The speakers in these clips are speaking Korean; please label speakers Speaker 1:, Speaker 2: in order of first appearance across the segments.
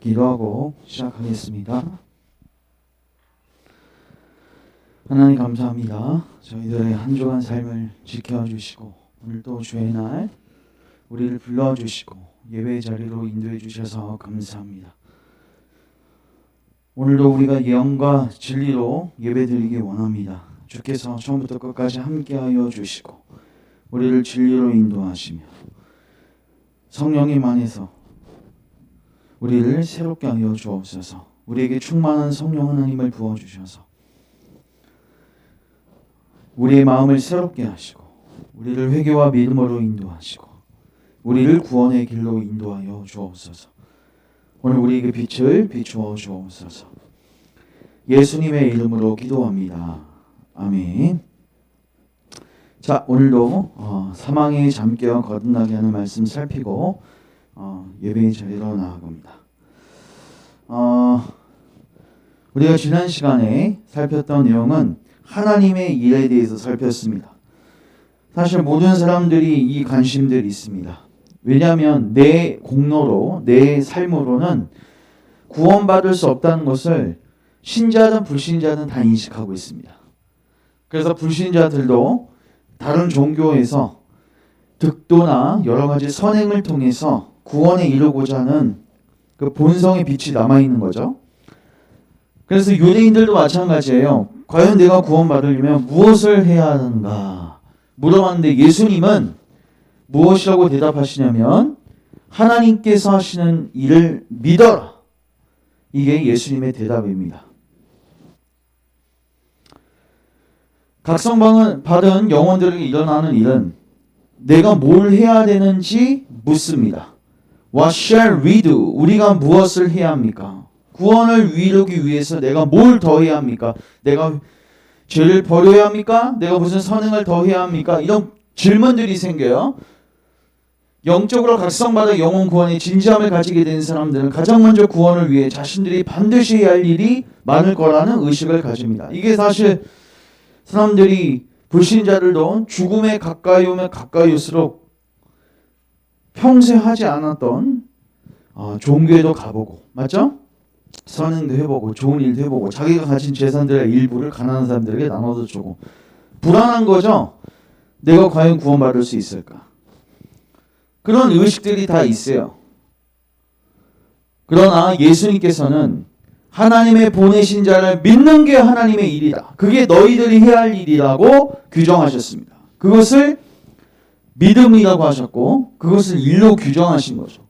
Speaker 1: 기도하고 시작하겠습니다. 하나님 감사합니다. 저희들의 한 주간 삶을 지켜주시고 오늘도 주의 날 우리를 불러주시고 예배 자리로 인도해 주셔서 감사합니다. 오늘도 우리가 영과 진리로 예배드리기 원합니다. 주께서 처음부터 끝까지 함께하여 주시고 우리를 진리로 인도하시며 성령님 안에서 우리를 새롭게 하여 주옵소서. 우리에게 충만한 성령 하나님을 부어주셔서 우리의 마음을 새롭게 하시고 우리를 회개와 믿음으로 인도하시고 우리를 구원의 길로 인도하여 주옵소서. 오늘 우리에게 빛을 비추어 주옵소서. 예수님의 이름으로 기도합니다. 아멘. 자, 오늘도 사망의 잠깨어 거듭나게 하는 말씀 살피고 예배의 자리로 나아갑니다. 우리가 지난 시간에 살폈던 내용은 하나님의 일에 대해서 살폈습니다. 사실 모든 사람들이 이 관심들이 있습니다. 왜냐하면 내 공로로, 내 삶으로는 구원받을 수 없다는 것을 신자든 불신자든 다 인식하고 있습니다. 그래서 불신자들도 다른 종교에서 득도나 여러 가지 선행을 통해서 구원에 이르고자 하는 그 본성의 빛이 남아있는 거죠. 그래서 유대인들도 마찬가지예요. 과연 내가 구원받으려면 무엇을 해야 하는가 물어봤는데 예수님은 무엇이라고 대답하시냐면 하나님께서 하시는 일을 믿어라. 이게 예수님의 대답입니다. 각성방을 받은 영혼들에게 일어나는 일은 내가 뭘 해야 되는지 묻습니다. What shall we do? 우리가 무엇을 해야 합니까? 구원을 이루기 위해서 내가 뭘 더 해야 합니까? 내가 죄를 버려야 합니까? 내가 무슨 선행을 더 해야 합니까? 이런 질문들이 생겨요. 영적으로 각성받아 영혼 구원에 진지함을 가지게 된 사람들은 가장 먼저 구원을 위해 자신들이 반드시 해야 할 일이 많을 거라는 의식을 가집니다. 이게 사실 사람들이 불신자들도 죽음에 가까이 오면 가까이 올수록 평소에 하지 않았던 종교에도 가보고, 맞죠? 선행도 해보고 좋은 일도 해보고 자기가 가진 재산들의 일부를 가난한 사람들에게 나눠서 주고 불안한 거죠. 내가 과연 구원받을 수 있을까? 그런 의식들이 다 있어요. 그러나 예수님께서는 하나님의 보내신 자를 믿는 게 하나님의 일이다. 그게 너희들이 해야 할 일이라고 규정하셨습니다. 그것을 믿음이라고 하셨고 그것을 일로 규정하신 거죠.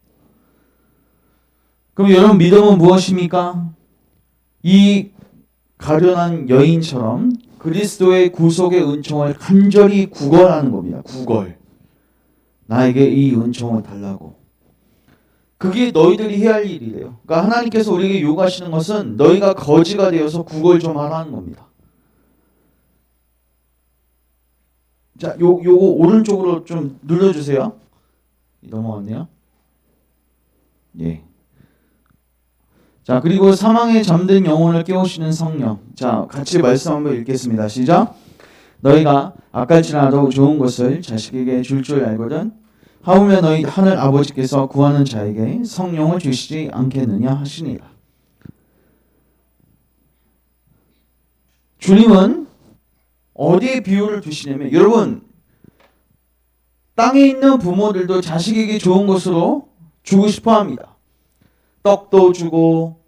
Speaker 1: 그럼 여러분 믿음은 무엇입니까? 이 가련한 여인처럼 그리스도의 구속의 은총을 간절히 구걸하는 겁니다. 구걸. 나에게 이 은총을 달라고. 그게 너희들이 해야 할 일이래요. 그러니까 하나님께서 우리에게 요구하시는 것은 너희가 거지가 되어서 구걸 좀 하라는 겁니다. 자, 요거 오른쪽으로 좀 눌러주세요. 넘어갔네요. 예. 자, 그리고 사망에 잠든 영혼을 깨우시는 성령. 자, 같이 말씀 한번 읽겠습니다. 시작. 너희가 악할지라도 좋은 것을 자식에게 줄 줄 알거든. 하오며 너희 하늘 아버지께서 구하는 자에게 성령을 주시지 않겠느냐 하시니라. 주님은 어디에 비유를 두시냐면 여러분 땅에 있는 부모들도 자식에게 좋은 것으로 주고 싶어 합니다. 떡도 주고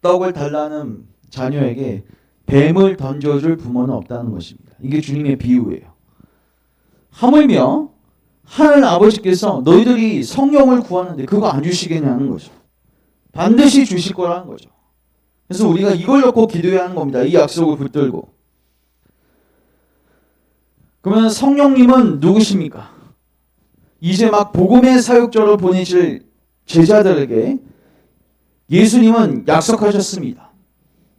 Speaker 1: 떡을 달라는 자녀에게 뱀을 던져줄 부모는 없다는 것입니다. 이게 주님의 비유예요. 하물며 하늘 아버지께서 너희들이 성령을 구하는데 그거 안 주시겠냐는 거죠. 반드시 주실 거라는 거죠. 그래서 우리가 이걸 놓고 기도해야 하는 겁니다. 이 약속을 붙들고. 그러면 성령님은 누구십니까? 이제 막 복음의 사역자로 보내실 제자들에게 예수님은 약속하셨습니다.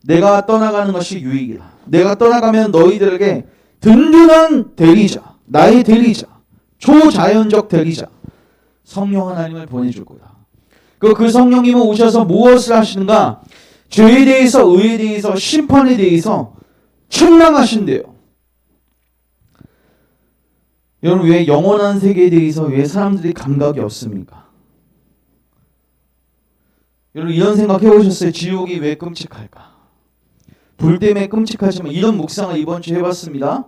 Speaker 1: 내가 떠나가는 것이 유익이다. 내가 떠나가면 너희들에게 든든한 대리자, 나의 대리자, 초자연적 대리자, 성령 하나님을 보내줄 거다. 그 성령님은 오셔서 무엇을 하시는가? 죄에 대해서, 의에 대해서, 심판에 대해서 책망하신대요. 여러분 왜 영원한 세계에 대해서 왜 사람들이 감각이 없습니까? 여러분 이런 생각 해보셨어요? 지옥이 왜 끔찍할까? 불 때문에 끔찍하지만 이런 묵상을 이번 주에 해봤습니다.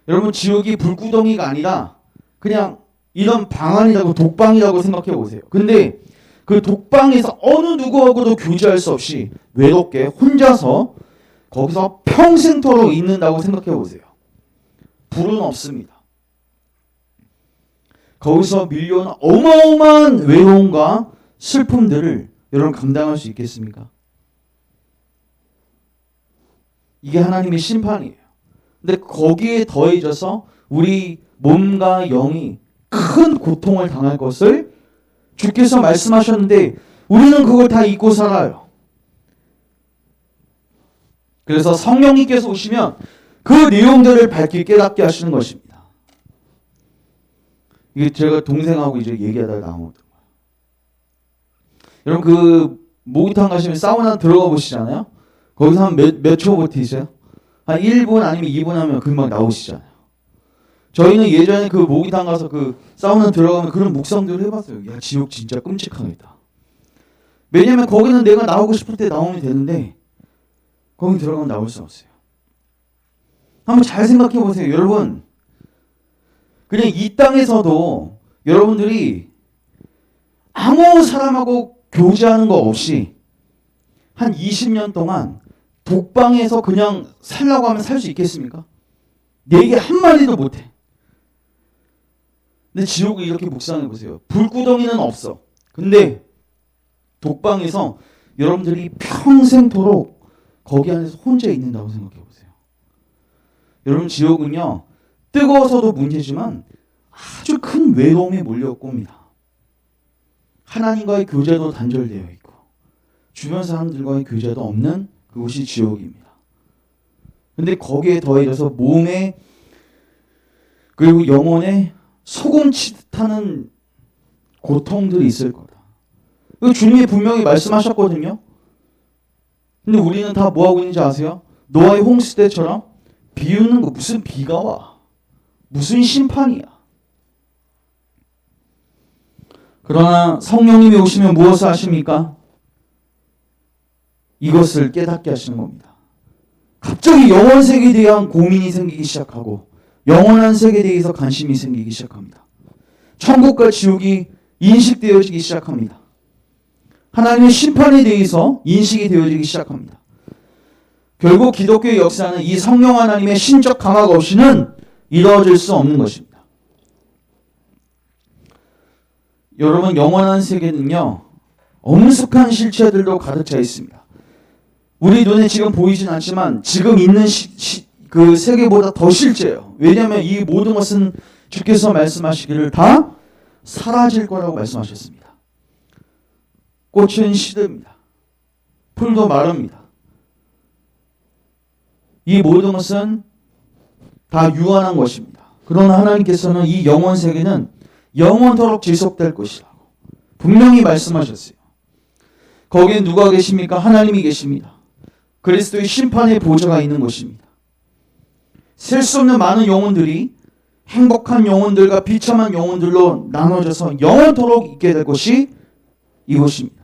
Speaker 1: 여러분 지옥이 불구덩이가 아니라 그냥 이런 방 안이라고 독방이라고 생각해 보세요. 근데 그 독방에서 어느 누구하고도 교제할 수 없이 외롭게 혼자서 거기서 평생토록 있는다고 생각해 보세요. 불은 없습니다. 거기서 밀려오는 어마어마한 외로움과 슬픔들을 여러분 감당할 수 있겠습니까? 이게 하나님의 심판이에요. 근데 거기에 더해져서 우리 몸과 영이 큰 고통을 당할 것을 주께서 말씀하셨는데 우리는 그걸 다 잊고 살아요. 그래서 성령님께서 오시면 그 내용들을 밝게 깨닫게 하시는 것입니다. 이게 제가 동생하고 이제 얘기하다가 나오는 거예요. 여러분 그 목욕탕 가시면 사우나 들어가 보시잖아요. 거기서 한 몇 초 버티세요? 한 1분 아니면 2분 하면 금방 나오시잖아요. 저희는 예전에 그 목욕탕 가서 그 사우나 들어가면 그런 묵상들을 해봤어요. 야 지옥 진짜 끔찍하겠다. 왜냐면 거기는 내가 나오고 싶을 때 나오면 되는데 거기 들어가면 나올 수 없어요. 한번 잘 생각해 보세요. 여러분 그냥 이 땅에서도 여러분들이 아무 사람하고 교제하는 거 없이 한 20년 동안 독방에서 그냥 살라고 하면 살 수 있겠습니까? 내게 한마디도 못해. 근데 지옥을 이렇게 묵상해 보세요. 불구덩이는 없어. 근데 독방에서 여러분들이 평생토록 거기 안에서 혼자 있는다고 생각해 보세요. 여러분 지옥은요 뜨거워서도 문제지만 아주 큰 외로움에 몰려올 겁니다. 하나님과의 교제도 단절되어 있고 주변 사람들과의 교제도 없는 그곳이 지옥입니다. 근데 거기에 더해져서 몸에 그리고 영혼에 소금치듯하는 고통들이 있을 거다. 주님이 분명히 말씀하셨거든요. 근데 우리는 다 뭐하고 있는지 아세요? 노아의 홍수 때처럼 비우는 거 무슨 비가 와. 무슨 심판이야. 그러나 성령님이 오시면 무엇을 하십니까? 이것을 깨닫게 하시는 겁니다. 갑자기 영원 세계에 대한 고민이 생기기 시작하고 영원한 세계에 대해서 관심이 생기기 시작합니다. 천국과 지옥이 인식되어지기 시작합니다. 하나님의 심판에 대해서 인식이 되어지기 시작합니다. 결국 기독교의 역사는 이 성령 하나님의 신적 감화가 없이는 이루어질 수 없는 것입니다. 여러분 영원한 세계는요 엄숙한 실체들도 가득 차 있습니다. 우리 눈에 지금 보이진 않지만 지금 있는 그 세계보다 더 실제예요. 왜냐하면 이 모든 것은 주께서 말씀하시기를 다 사라질 거라고 말씀하셨습니다. 꽃은 시듭니다. 풀도 마릅니다. 이 모든 것은 다 유한한 것입니다. 그러나 하나님께서는 이 영원 세계는 영원토록 지속될 것이라고 분명히 말씀하셨어요. 거기에 누가 계십니까? 하나님이 계십니다. 그리스도의 심판의 보좌가 있는 것입니다. 셀 수 없는 많은 영혼들이 행복한 영혼들과 비참한 영혼들로 나눠져서 영원토록 있게 될 것이 이것입니다.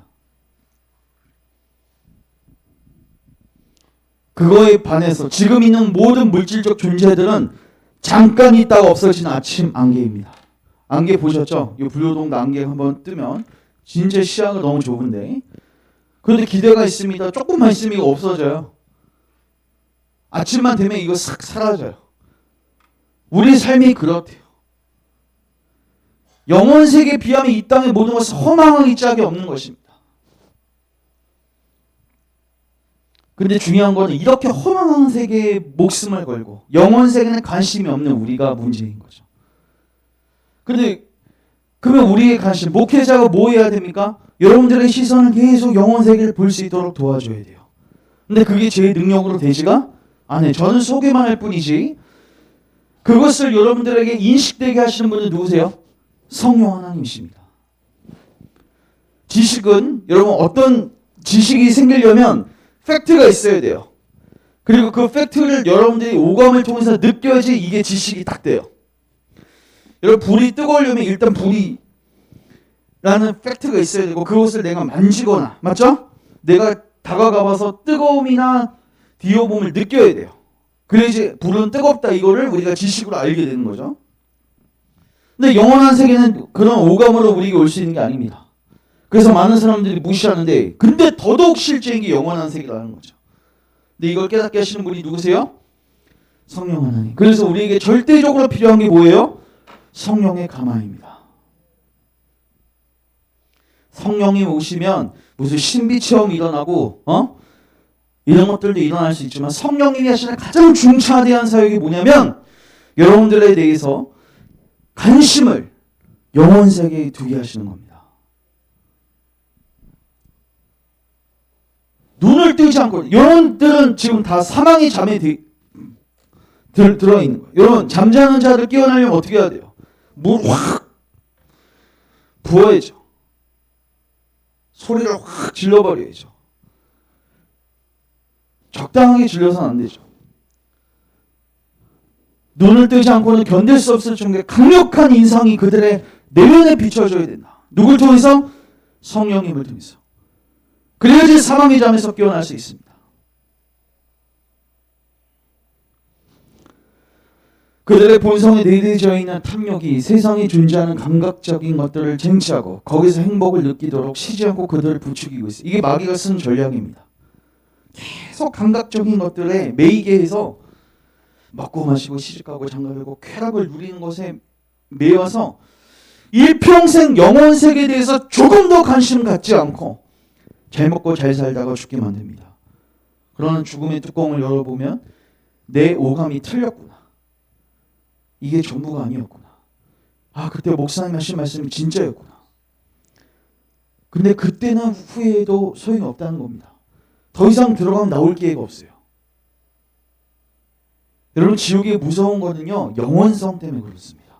Speaker 1: 그거에 반해서 지금 있는 모든 물질적 존재들은 잠깐 있다가 없어지는 아침 안개입니다. 안개 보셨죠? 이 불효동도 안개 한번 뜨면 진짜 시야가 너무 좁은데 그런데 기대가 있습니다. 조금만 있으면 이거 없어져요. 아침만 되면 이거 싹 사라져요. 우리 삶이 그렇대요. 영원 세계에 비하면 이 땅의 모든 것은 허망하기 짝이 없는 것입니다. 근데 중요한 거는 이렇게 허망한 세계에 목숨을 걸고 영원 세계는 관심이 없는 우리가 문제인 거죠. 근데 그러면 우리의 관심, 목회자가 뭐 해야 됩니까? 여러분들의 시선을 계속 영원 세계를 볼 수 있도록 도와줘야 돼요. 근데 그게 제 능력으로 되지가 않아요. 저는 소개만 할 뿐이지 그것을 여러분들에게 인식되게 하시는 분은 누구세요? 성령 하나님이십니다. 지식은 여러분 어떤 지식이 생기려면 팩트가 있어야 돼요. 그리고 그 팩트를 여러분들이 오감을 통해서 느껴야지 이게 지식이 딱 돼요. 여러분 불이 뜨거우려면 일단 불이 라는 팩트가 있어야 되고 그것을 내가 만지거나 맞죠? 내가 다가가봐서 뜨거움이나 디오봄을 느껴야 돼요. 그래야지 불은 뜨겁다 이거를 우리가 지식으로 알게 되는 거죠. 근데 영원한 세계는 그런 오감으로 우리에게 올 수 있는 게 아닙니다. 그래서 많은 사람들이 무시하는데 근데 더더욱 실제인 게 영원한 세계라는 거죠. 근데 이걸 깨닫게 하시는 분이 누구세요? 성령 하나님. 그래서 우리에게 절대적으로 필요한 게 뭐예요? 성령의 감화입니다. 성령이 오시면 무슨 신비 체험이 일어나고 이런 것들도 일어날 수 있지만 성령님이 하시는 가장 중차대한 사역이 뭐냐면 여러분들에 대해서 관심을 영혼 세계에 두게 하시는 겁니다. 눈을 뜨지 않고 여러분들은 지금 다 사망의 잠에 들어있는 거예요. 여러분 잠자는 자를 깨어나려면 어떻게 해야 돼요? 물 확 부어야죠. 소리를 확 질러버려야죠. 적당하게 질려서는 안 되죠. 눈을 뜨지 않고는 견딜 수 없을 정도의 강력한 인상이 그들의 내면에 비춰져야 된다. 누굴 통해서? 성령님을 통해서. 그래야지 사망의 잠에서 깨어날 수 있습니다. 그들의 본성에 내재되어 있는 탐욕이 세상에 존재하는 감각적인 것들을 쟁취하고 거기서 행복을 느끼도록 쉬지 않고 그들을 부추기고 있어요. 이게 마귀가 쓴 전략입니다. 계속 감각적인 것들에 매이게 해서 먹고 마시고 시집가고 장가들고 쾌락을 누리는 것에 매여서 일평생 영혼 세계에 대해서 조금 더 관심 갖지 않고 잘 먹고 잘 살다가 죽게 만듭니다. 그러는 죽음의 뚜껑을 열어보면 내 오감이 틀렸구나. 이게 전부가 아니었구나. 아, 그때 목사님 하신 말씀이 진짜였구나. 근데 그때는 후회해도 소용이 없다는 겁니다. 더 이상 들어가면 나올 기회가 없어요. 여러분 지옥의 무서운 거는요. 영원성 때문에 그렇습니다.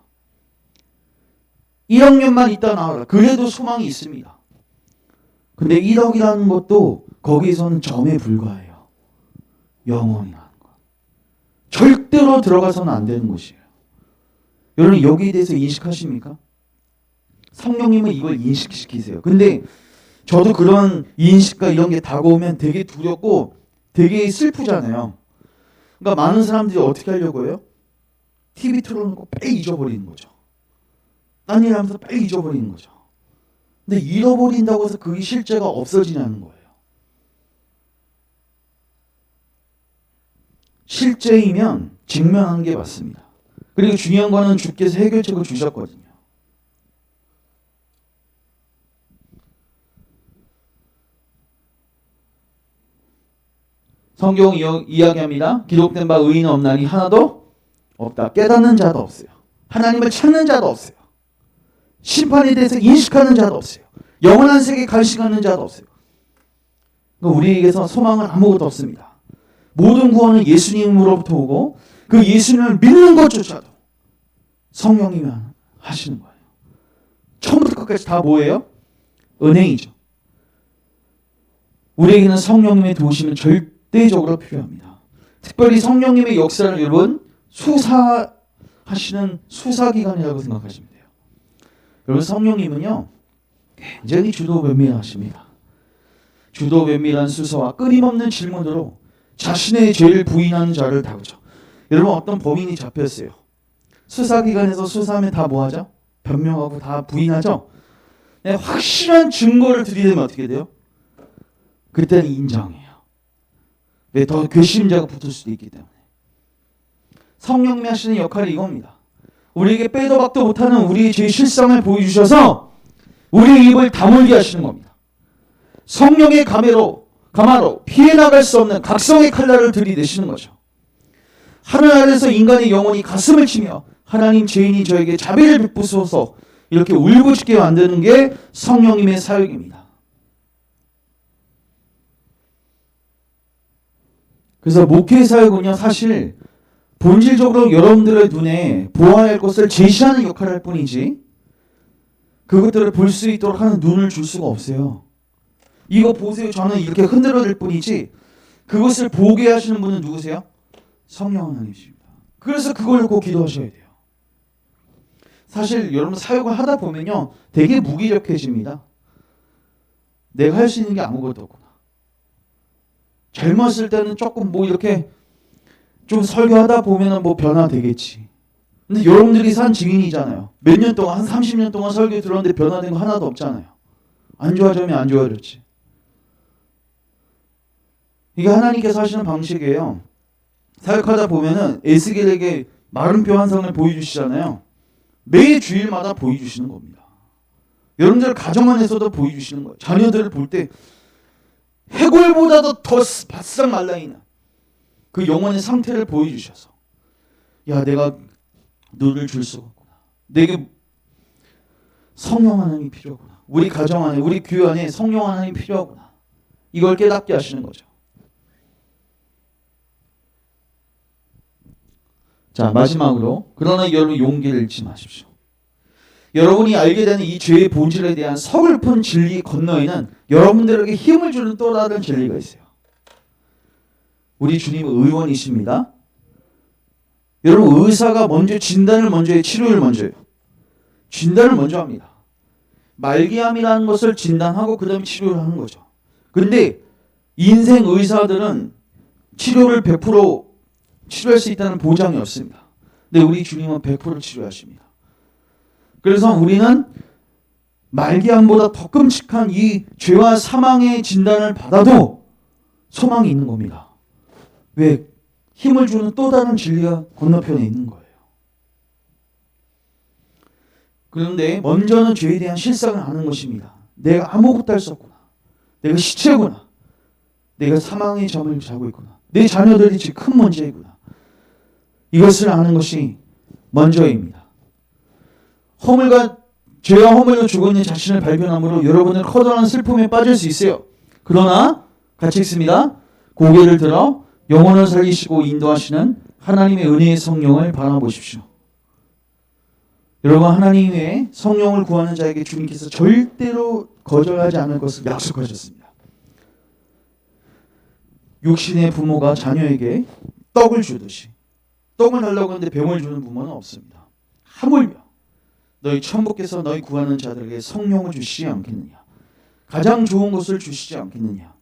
Speaker 1: 1억 년만 있다 나와라. 그래도 소망이 있습니다. 근데 1억이라는 것도 거기에서는 점에 불과해요. 영원이라는 것. 절대로 들어가서는 안 되는 곳이에요. 여러분 여기에 대해서 인식하십니까? 성령님은 이걸 인식시키세요. 근데 저도 그런 인식과 이런 게 다가오면 되게 두렵고 되게 슬프잖아요. 그러니까 많은 사람들이 어떻게 하려고 해요? TV 틀어놓고 빨리 잊어버리는 거죠. 딴 일 하면서 빨리 잊어버리는 거죠. 근데 잃어버린다고 해서 그게 실제가 없어지냐는 거예요. 실제이면 직면하는 게 맞습니다. 그리고 중요한 거는 주께서 해결책을 주셨거든요. 성경 이야기합니다. 기록된 바 의인은 없나니 하나도 없다. 깨닫는 자도 없어요. 하나님을 찾는 자도 없어요. 심판에 대해서 인식하는 자도 없어요. 영원한 세계에 관심하는 자도 없어요. 그러니까 우리에게서 소망은 아무것도 없습니다. 모든 구원은 예수님으로부터 오고 그 예수님을 믿는 것조차도 성령님이 하시는 거예요. 처음부터 끝까지 다 뭐예요? 은행이죠. 우리에게는 성령님의 도우심은 절대적으로 필요합니다. 특별히 성령님의 역사를 여러분 수사하시는 수사기관이라고 생각하시면 돼요. 여러분 성령님은요 굉장히 주도면밀하십니다. 주도면밀한 수사와 끊임없는 질문으로 자신의 죄를 부인하는 자를 다루죠. 여러분 어떤 범인이 잡혔어요. 수사기관에서 수사하면 다 뭐하죠? 변명하고 다 부인하죠. 네, 확실한 증거를 들이대면 어떻게 돼요? 그때는 인정해요. 왜? 더 괘씸자가 붙을 수도 있기 때문에. 성령님이 하시는 역할이 이겁니다. 우리에게 빼도 박도 못하는 우리의 죄의 실상을 보여주셔서 우리의 입을 다물게 하시는 겁니다. 성령의 가마로 피해 나갈 수 없는 각성의 칼날을 들이대시는 거죠. 하늘 아래서 인간의 영혼이 가슴을 치며 하나님 죄인이 저에게 자비를 베푸소서 이렇게 울부짖게 만드는 게 성령님의 사역입니다. 그래서 목회 사역은요 사실 본질적으로 여러분들의 눈에 보아야 할 것을 제시하는 역할을 할 뿐이지 그것들을 볼 수 있도록 하는 눈을 줄 수가 없어요. 이거 보세요. 저는 이렇게 흔들어 댈 뿐이지 그것을 보게 하시는 분은 누구세요? 성령 하나님이십니다. 그래서 그걸 꼭 기도하셔야 돼요. 사실 여러분 사역을 하다 보면요, 되게 무기력해집니다. 내가 할 수 있는 게 아무것도 없구나. 젊었을 때는 조금 뭐 이렇게 좀 설교하다 보면은 뭐 변화되겠지. 근데 여러분들이 산 증인이잖아요. 몇 년 동안, 한 30년 동안 설교 들었는데 변화된 거 하나도 없잖아요. 안 좋아지면 안 좋아졌지. 이게 하나님께서 하시는 방식이에요. 사역하다 보면은 에스겔에게 마름표 환상을 보여주시잖아요. 매 주일마다 보여주시는 겁니다. 여러분들 가정 안에서도 보여주시는 거예요. 자녀들을 볼 때 해골보다도 더 바싹 말라있는 그 영혼의 상태를 보여주셔서, 야, 내가 너를 줄 수가 없구나. 내게 성령 하나님이 필요하구나. 우리 가정 안에, 우리 교회 안에 성령 하나님이 필요하구나. 이걸 깨닫게 하시는 거죠. 자, 마지막으로, 그러나 여러분 용기를 잃지 마십시오. 여러분이 알게 되는 이 죄의 본질에 대한 서글픈 진리 건너에는 여러분들에게 힘을 주는 또 다른 진리가 있어요. 우리 주님은 의원이십니다. 여러분, 의사가 먼저 진단을 먼저 해요, 치료를 먼저 해요? 진단을 먼저 합니다. 말기암이라는 것을 진단하고 그 다음에 치료를 하는 거죠. 근데 인생 의사들은 치료를 100% 치료할 수 있다는 보장이 없습니다. 근데 우리 주님은 100% 치료하십니다. 그래서 우리는 말기암보다 더 끔찍한 이 죄와 사망의 진단을 받아도 소망이 있는 겁니다. 왜? 힘을 주는 또 다른 진리가 건너편에 있는 거예요. 그런데 먼저는 죄에 대한 실상을 아는 것입니다. 내가 아무것도 할 수 없구나. 내가 시체구나. 내가 사망의 잠을 자고 있구나. 내 자녀들이 지금 큰 문제이구나. 이것을 아는 것이 먼저입니다. 죄와 허물로 죽어있는 자신을 발견함으로 여러분은 커다란 슬픔에 빠질 수 있어요. 그러나 같이 읽습니다. 고개를 들어 영혼을 살리시고 인도하시는 하나님의 은혜의 성령을 바라보십시오. 여러분, 하나님의 성령을 구하는 자에게 주님께서 절대로 거절하지 않을 것을 약속하셨습니다. 육신의 부모가 자녀에게 떡을 주듯이, 떡을 달라고 하는데 병을 주는 부모는 없습니다. 하물며 너희 천부께서 너희 구하는 자들에게 성령을 주시지 않겠느냐. 가장 좋은 것을 주시지 않겠느냐.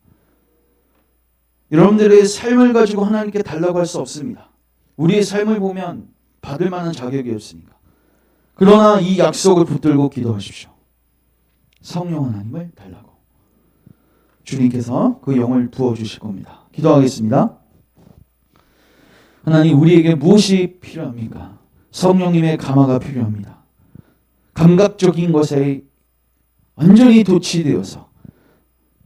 Speaker 1: 여러분들의 삶을 가지고 하나님께 달라고 할 수 없습니다. 우리의 삶을 보면 받을 만한 자격이 없으니까. 그러나 이 약속을 붙들고 기도하십시오. 성령 하나님을 달라고. 주님께서 그 영을 부어주실 겁니다. 기도하겠습니다. 하나님, 우리에게 무엇이 필요합니까? 성령님의 감화가 필요합니다. 감각적인 것에 완전히 도취되어서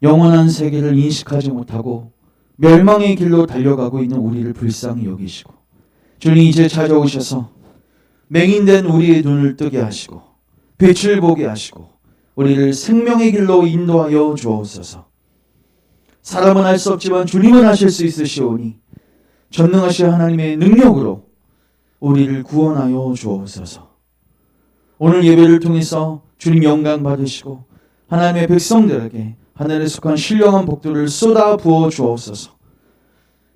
Speaker 1: 영원한 세계를 인식하지 못하고 멸망의 길로 달려가고 있는 우리를 불쌍히 여기시고, 주님 이제 찾아오셔서 맹인된 우리의 눈을 뜨게 하시고 빛을 보게 하시고 우리를 생명의 길로 인도하여 주옵소서. 사람은 할 수 없지만 주님은 하실 수 있으시오니 전능하신 하나님의 능력으로 우리를 구원하여 주옵소서. 오늘 예배를 통해서 주님 영광 받으시고 하나님의 백성들에게 하늘에 속한 신령한 복들을 쏟아 부어 주옵소서.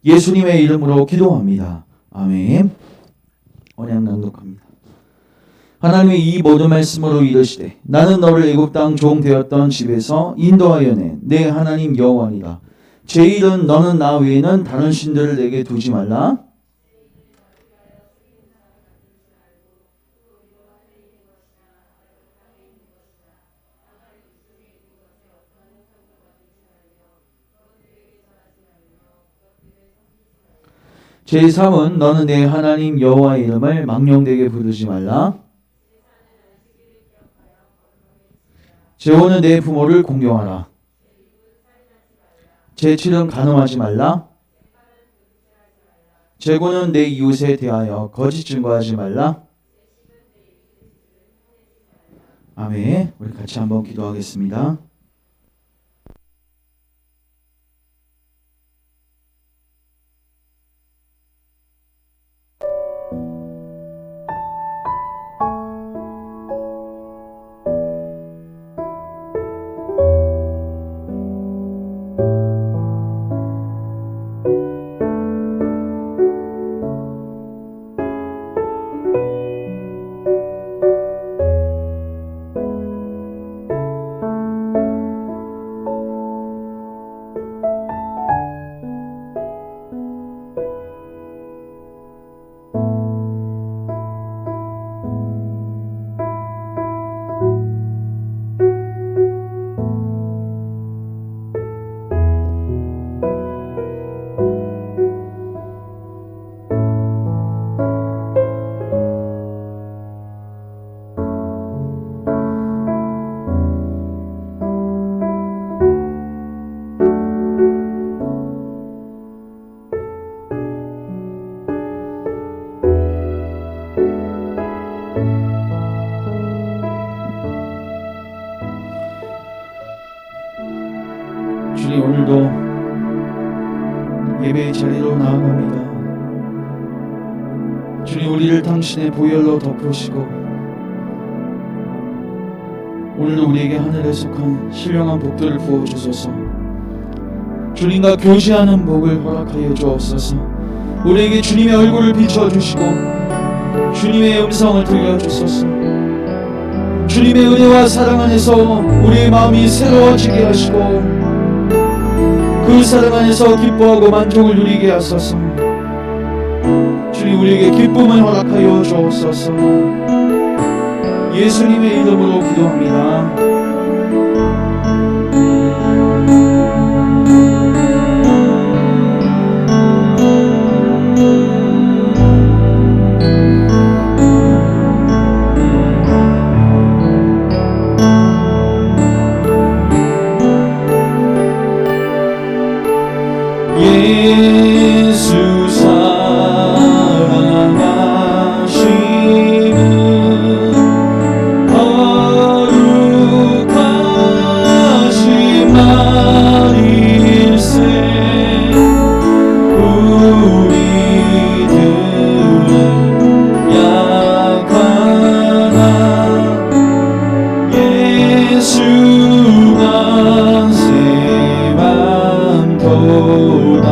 Speaker 1: 예수님의 이름으로 기도합니다. 아멘. 언약 낭독합니다. 하나님이 이 모든 말씀으로 이르시되 나는 너를 애굽 땅 종 되었던 집에서 인도하여 낸 내 하나님 여호와니라. 제1은 너는 나 외에는 다른 신들을 내게 두지 말라. 제3은 너는 내 하나님 여호와의 이름을 망령되게 부르지 말라. 제5는 내 부모를 공경하라. 제7은 간음하지 말라. 제9는 내 이웃에 대하여 거짓 증거하지 말라. 아멘. 우리 같이 한번 기도하겠습니다. 주님, 오늘도 예배의 자리로 나아갑니다. 주님, 우리를 당신의 보혈로 덮으시고 오늘도 우리에게 하늘에 속한 신령한 복들을 부어주소서. 주님과 교제하는 복을 허락하여 주옵소서. 우리에게 주님의 얼굴을 비춰주시고 주님의 음성을 들려주소서. 주님의 은혜와 사랑 안에서 우리의 마음이 새로워지게 하시고 그 사랑 안에서 기뻐하고 만족을 누리게 하소서. 주님, 우리에게 기쁨을 허락하여 주옵소서. 예수님의 이름으로 기도합니다. 예수 사랑하심은 거룩하신 말일세. 우리들은 약하나 예수가 세만 도다.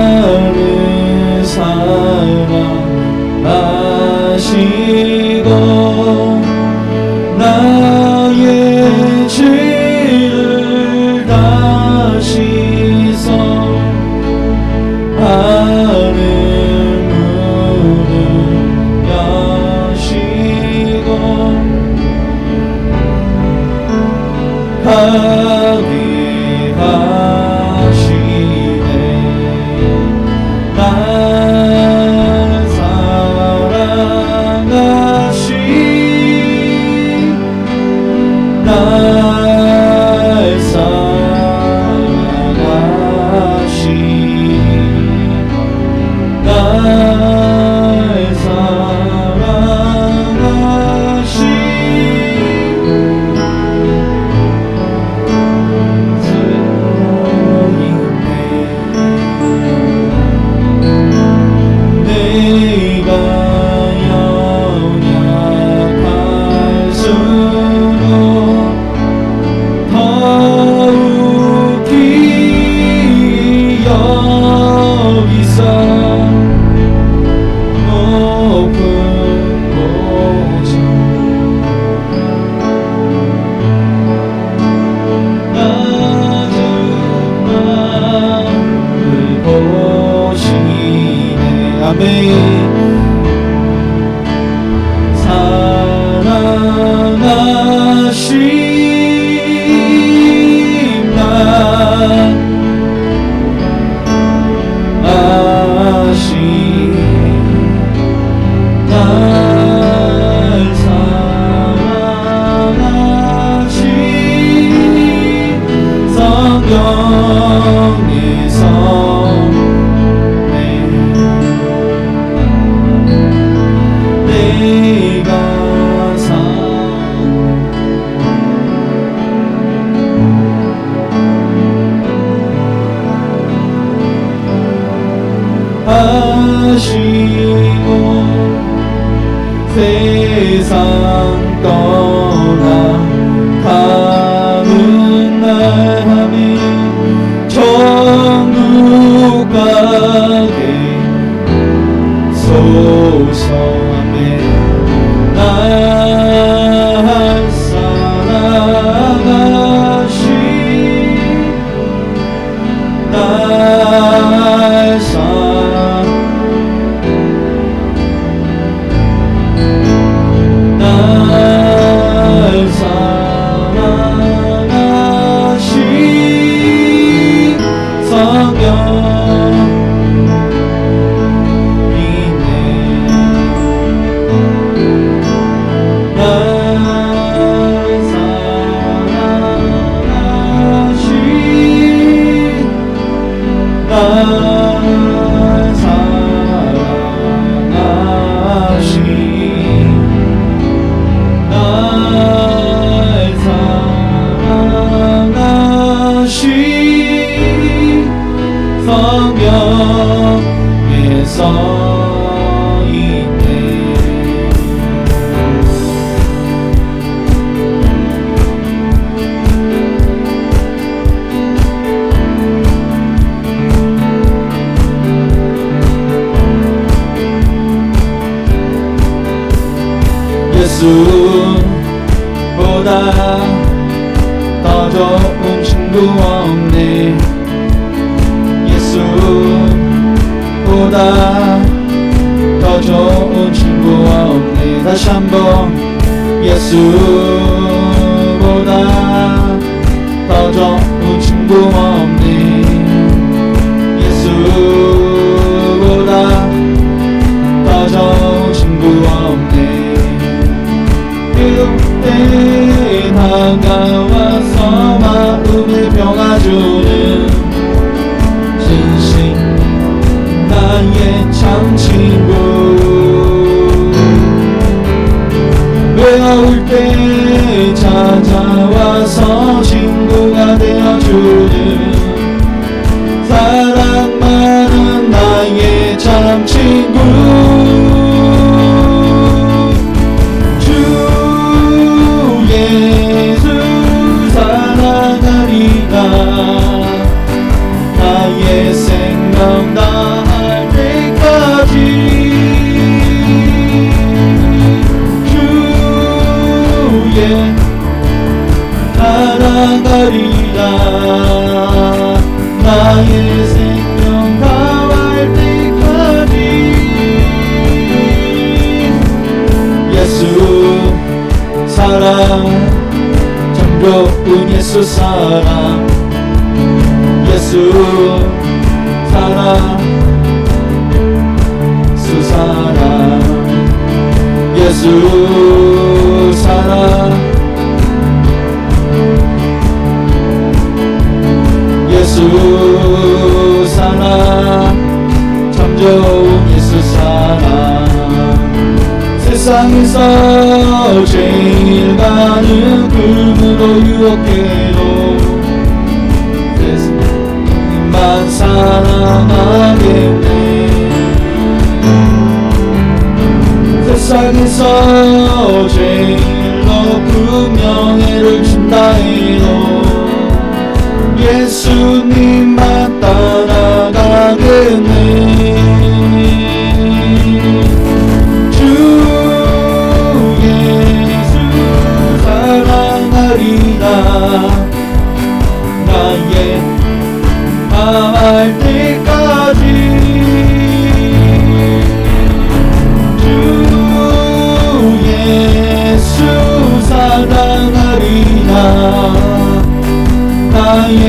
Speaker 1: 나를 사랑하시고 나의 죄를 다 씻어 하늘 문을 여시고 하게 하시네. 날 사랑하시 날 사랑하시 날 사랑하시 내가 연약할수록 더욱이 여기서 높은 곳에 낮은 마음을 보시네. 아멘. 사랑하신 날 아신 날 사랑하신 성경에서 내가 하시고 세상 떠나 가는 날 하며 천국 가게 소서. 아멘. 날 사랑하시 날 사랑하시 위에 서 있네. 예수보다 더 좋은 친구 없네. 예수보다 더 좋은 친구 없네. 다시 한번 예수보다 더 좋은 친구 없네. 예수보다 더 좋은 친구 없네. 그때 다가와서 마음을 평화주는 진심 나의 참 친구. 외로울 때 찾아와서 친구가 되어주는 사랑 많은 나의 참 친구. 나의 생명 다할 때까지 주의 사랑하리라. 나의 생명 다할 때까지 예수 사랑 참 좋은 예수 사랑. 예수 사랑 예수 사랑 예수 사랑 예수 사랑 참 좋은 예수 사랑. 세상에서 제일 많은 금으로 유혹해도 만 사랑하겠네. 세상에서 제일 높은 명예를 준다 해도 예수님만 따라가겠네. 주 예수 사랑하리라. 나의 할 때까지 주 예수 사랑하리라. 나의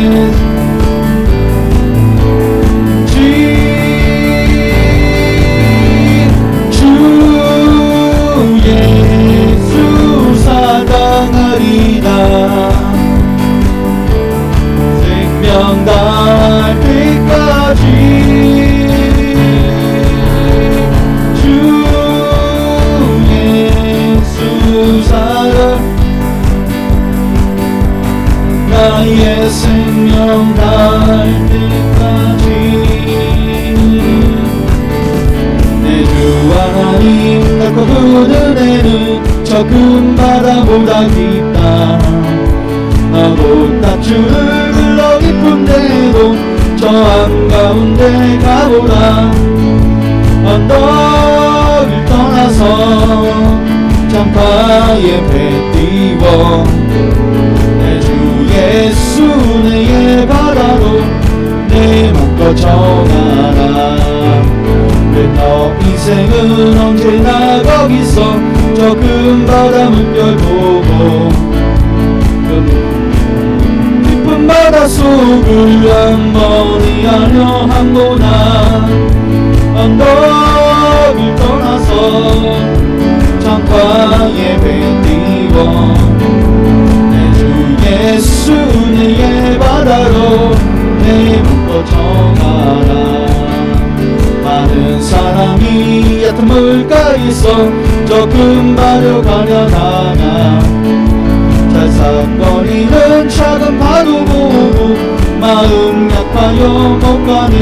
Speaker 1: 주 예수 사랑하리라. 생명 다할 때까지 주 예수 사랑. 나의 생명 다할 때까지 내 주 하나님 날 거두는 애는 저 큰 바다보다 깊다. 나도 땀줄을 흘러 깊은데도 저 한가운데 가보라. 언덕을 떠나서 장파에 배 띄워 내 주 예수 내의 바다로 내 맘껏 정하라. 왜 너 인생은 언제나 거기서 저 큰 바다 물결 보고 깊은 바닷속을 한 번이 아려 항구나. 언덕을 떠나서 장파에 배 띄워 내 주 예수 내의 바다로 내 맘껏 정하라. 많은 사람이 얕은 물가에서 저 큰 바다로 가려다가 살싹거리는 작은 파도 보고 마음 약하여 못 가네.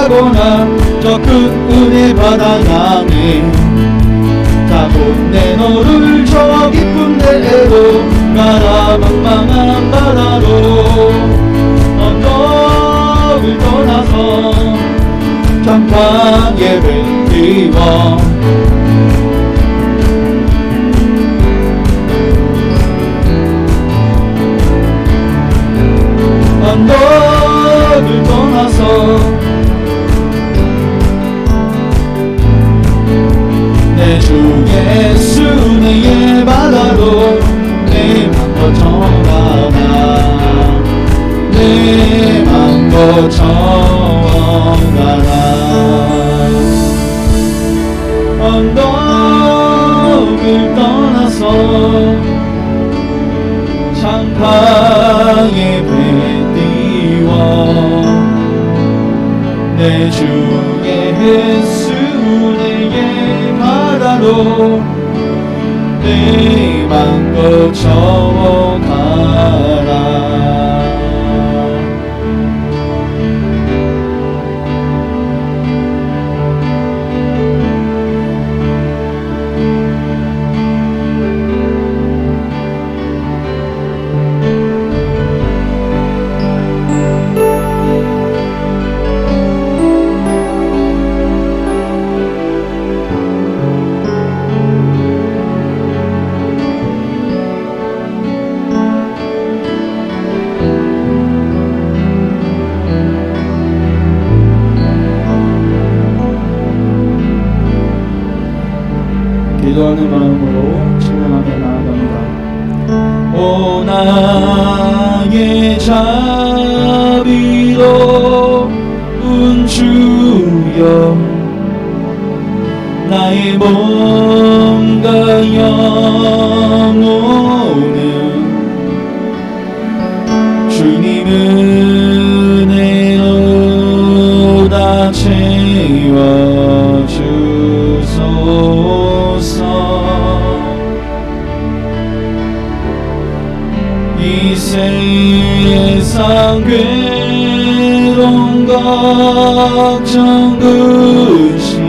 Speaker 1: 가거나 저 큰 은혜 바다 향해 가고 내 너를 저 깊은 데로 가라 망망한 바다로 언덕을 떠나서 잠깐 예배 드리워 언덕을 떠나서 내 주 예수 내의 바다로 내 맘 전하나 내 맘 전하나 언덕을 떠나서 창강에 배 내 주 예수 내의 바다로 내 맘 거쳐가라 기도하는 마음으로 찬양하며 나아갑니다. 오 나의 자비로운 주여 나의 몸과 영혼은 주님 은혜로 다 채워주소서. 이 세상 괴로운 걱정 근심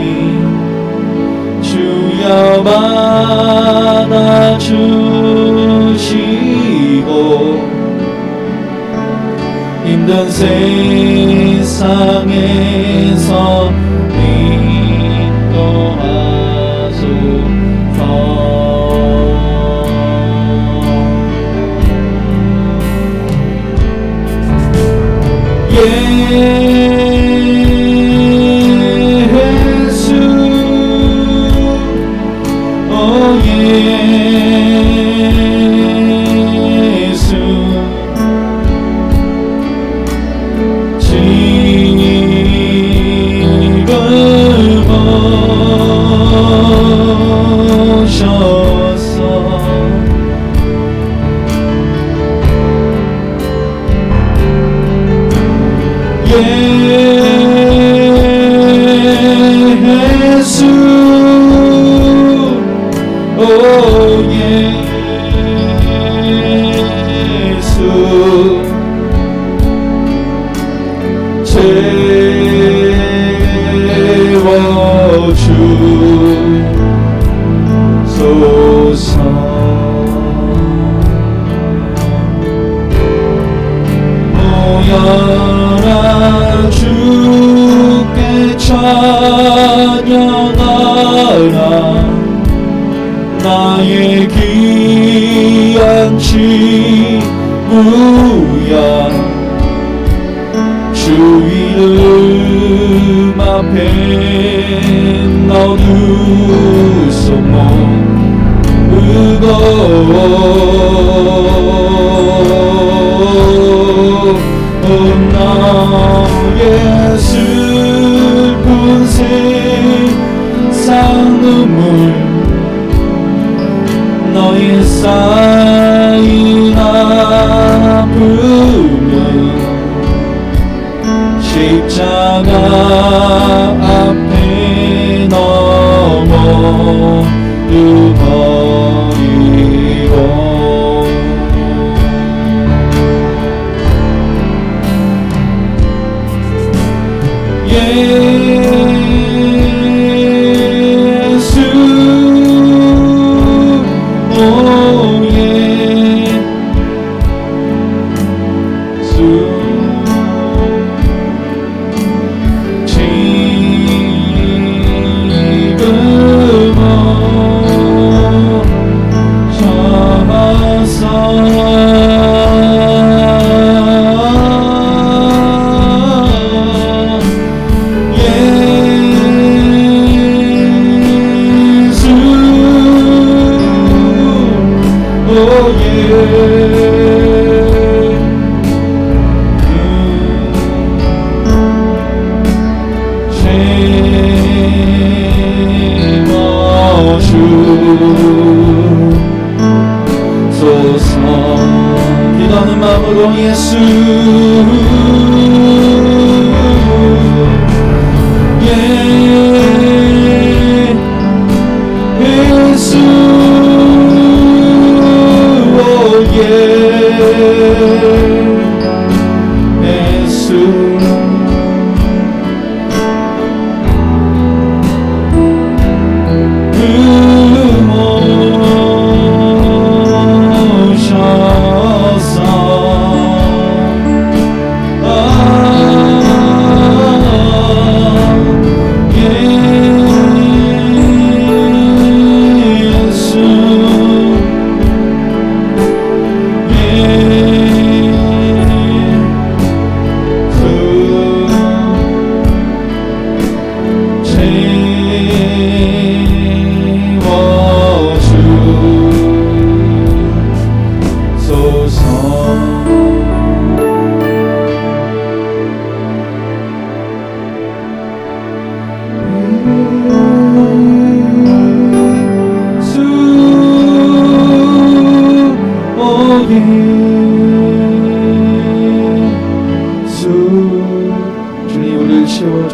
Speaker 1: 주여 받아주시고 힘든 세상에서 인도하소서. 예수 오 예수 지금 오셔서 예수 오 예수 채워주소서. 모여라 주께 찬양하라. 나의 귀한 친구야 주 이름 앞에 너두 손목 나의 슬픈 세상 눈물 너의 쌓인 아픔은 십자가 앞에 넘어두버리고 예수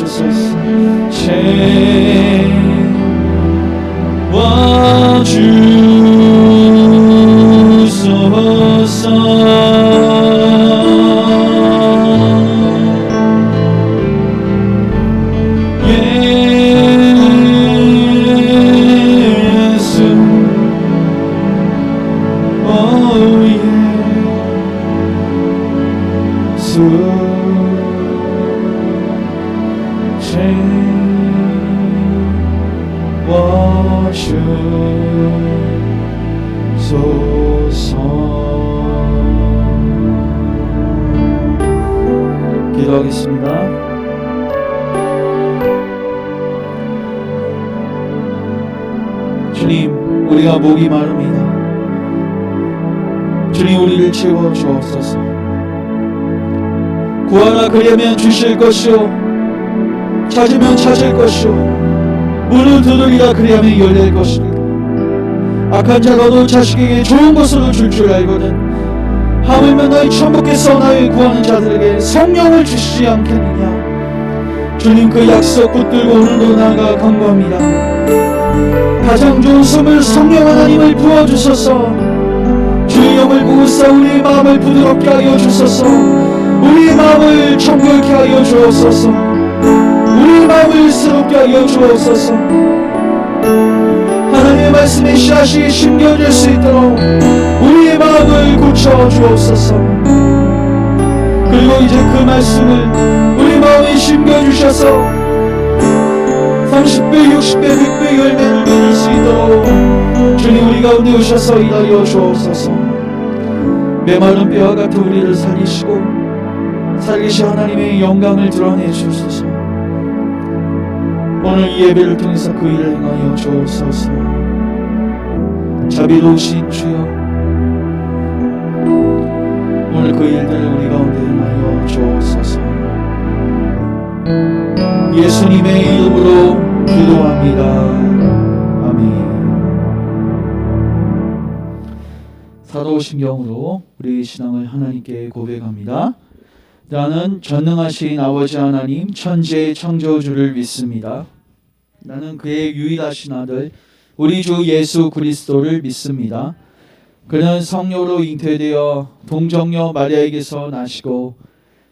Speaker 1: 주소서. 기도하겠습니다. 주님, 우리가 목이 마릅니다. 주님, 우리를 채워 주옵소서. 구하라 그리하면 주실 것이요, 찾으면 찾을 것이요, 문을 두드리라 그리하면 열릴 것이니라. 악한 자라도 자식에게 좋은 것으로 줄 알거든 하물며 너희 천부께서 나의 구하는 자들에게 성령을 주시지 않겠느냐. 주님, 그 약속 붙들고 오늘도 나아가 간구합니다. 가장 좋은 선물 성령 하나님을 부어주소서. 주의 영을 부으사 우리의 마음을 부드럽게 하여 주소서. 우리의 마음을 정결케 하여 주옵소서. 우리의 마음을 새롭게 하여 주옵소서. 하나님의 말씀의 씨앗이 심겨질 수 있도록 우리의 마음을 고쳐 주옵소서. 그리고 이제 그 말씀을 우리 마음에 심겨주셔서 30배, 60배, 100배 열매를 맺을 수 있도록 주님 우리 가운데 오셔서 일하여 주옵소서. 메마른 뼈와 같은 우리를 살리시고 살리신 하나님의 영광을 드러내 주소서. 오늘 이 예배를 통해서 그 일을 행하여 주옵소서. 자비로우신 주여, 오늘 그 일들을 우리 가운데 행하여 주옵소서. 예수님의 이름으로 기도합니다. 아멘. 사도신경으로 우리 신앙을 하나님께 고백합니다. 나는 전능하신 아버지 하나님 천지의 창조주를 믿습니다. 나는 그의 유일하신 아들 우리 주 예수 그리스도를 믿습니다. 그는 성령으로 잉태되어 동정녀 마리아에게서 나시고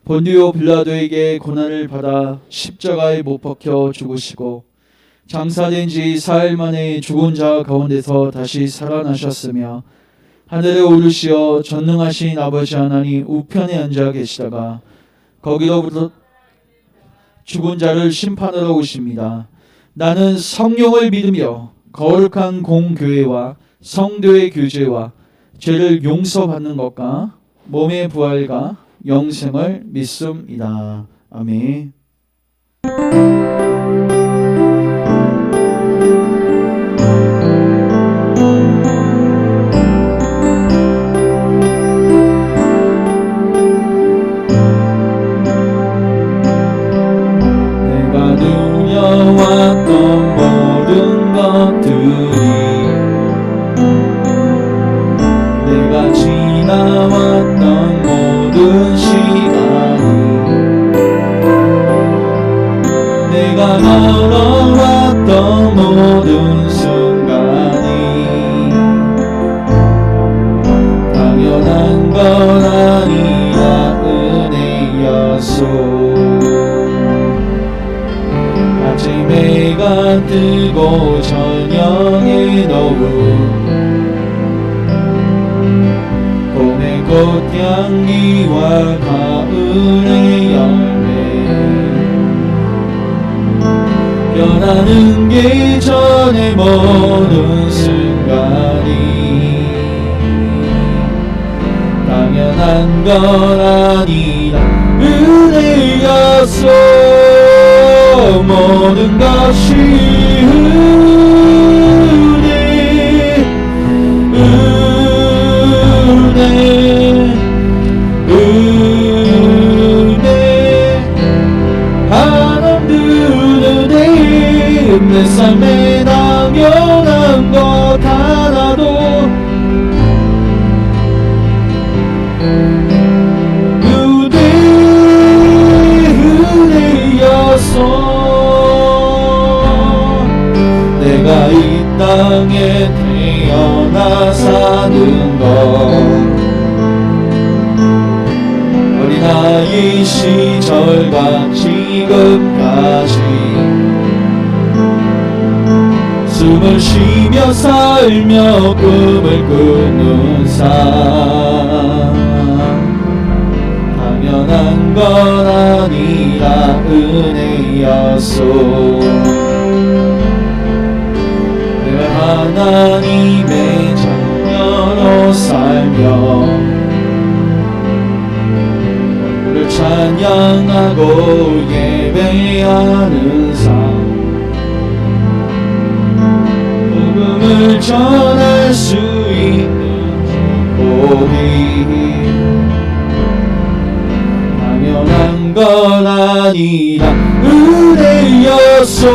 Speaker 1: 본디오 빌라도에게 고난을 받아 십자가에 못 박혀 죽으시고 장사된 지 사흘 만에 죽은 자 가운데서 다시 살아나셨으며 하늘에 오르시어 전능하신 아버지 하나님 우편에 앉아 계시다가 거기로부터 죽은 자를 심판하러 오십니다. 나는 성령을 믿으며 거룩한 공교회와 성도의 교제와 죄를 용서받는 것과 몸의 부활과 영생을 믿습니다. 아멘.
Speaker 2: 왔던 모든 것들이 내가 지나왔던 모든 시간이 내가 걸어왔던 모든 순간이 당연한 건 아니라 은혜였소. 아침해가 뜨고 저녁의 노을 봄의 꽃향기와 가을의 열매 변하는 계절의 모든 순간이 당연한 건 아니라 은혜였어. 모든 것이 은혜 하나님은 은혜 내 삶에 당연한 것 하나도 은혜였어. 떠나 사는 것 어린아이 시절과 지금까지 숨을 쉬며 살며 꿈을 꾸는 삶 당연한 건 아니라 은혜였소 내가 하나님의 자녀로 살며 그를 찬양하고 예배하는 삶 복음을 전할 수 있는 복이 당연한 건 아니라 은혜였소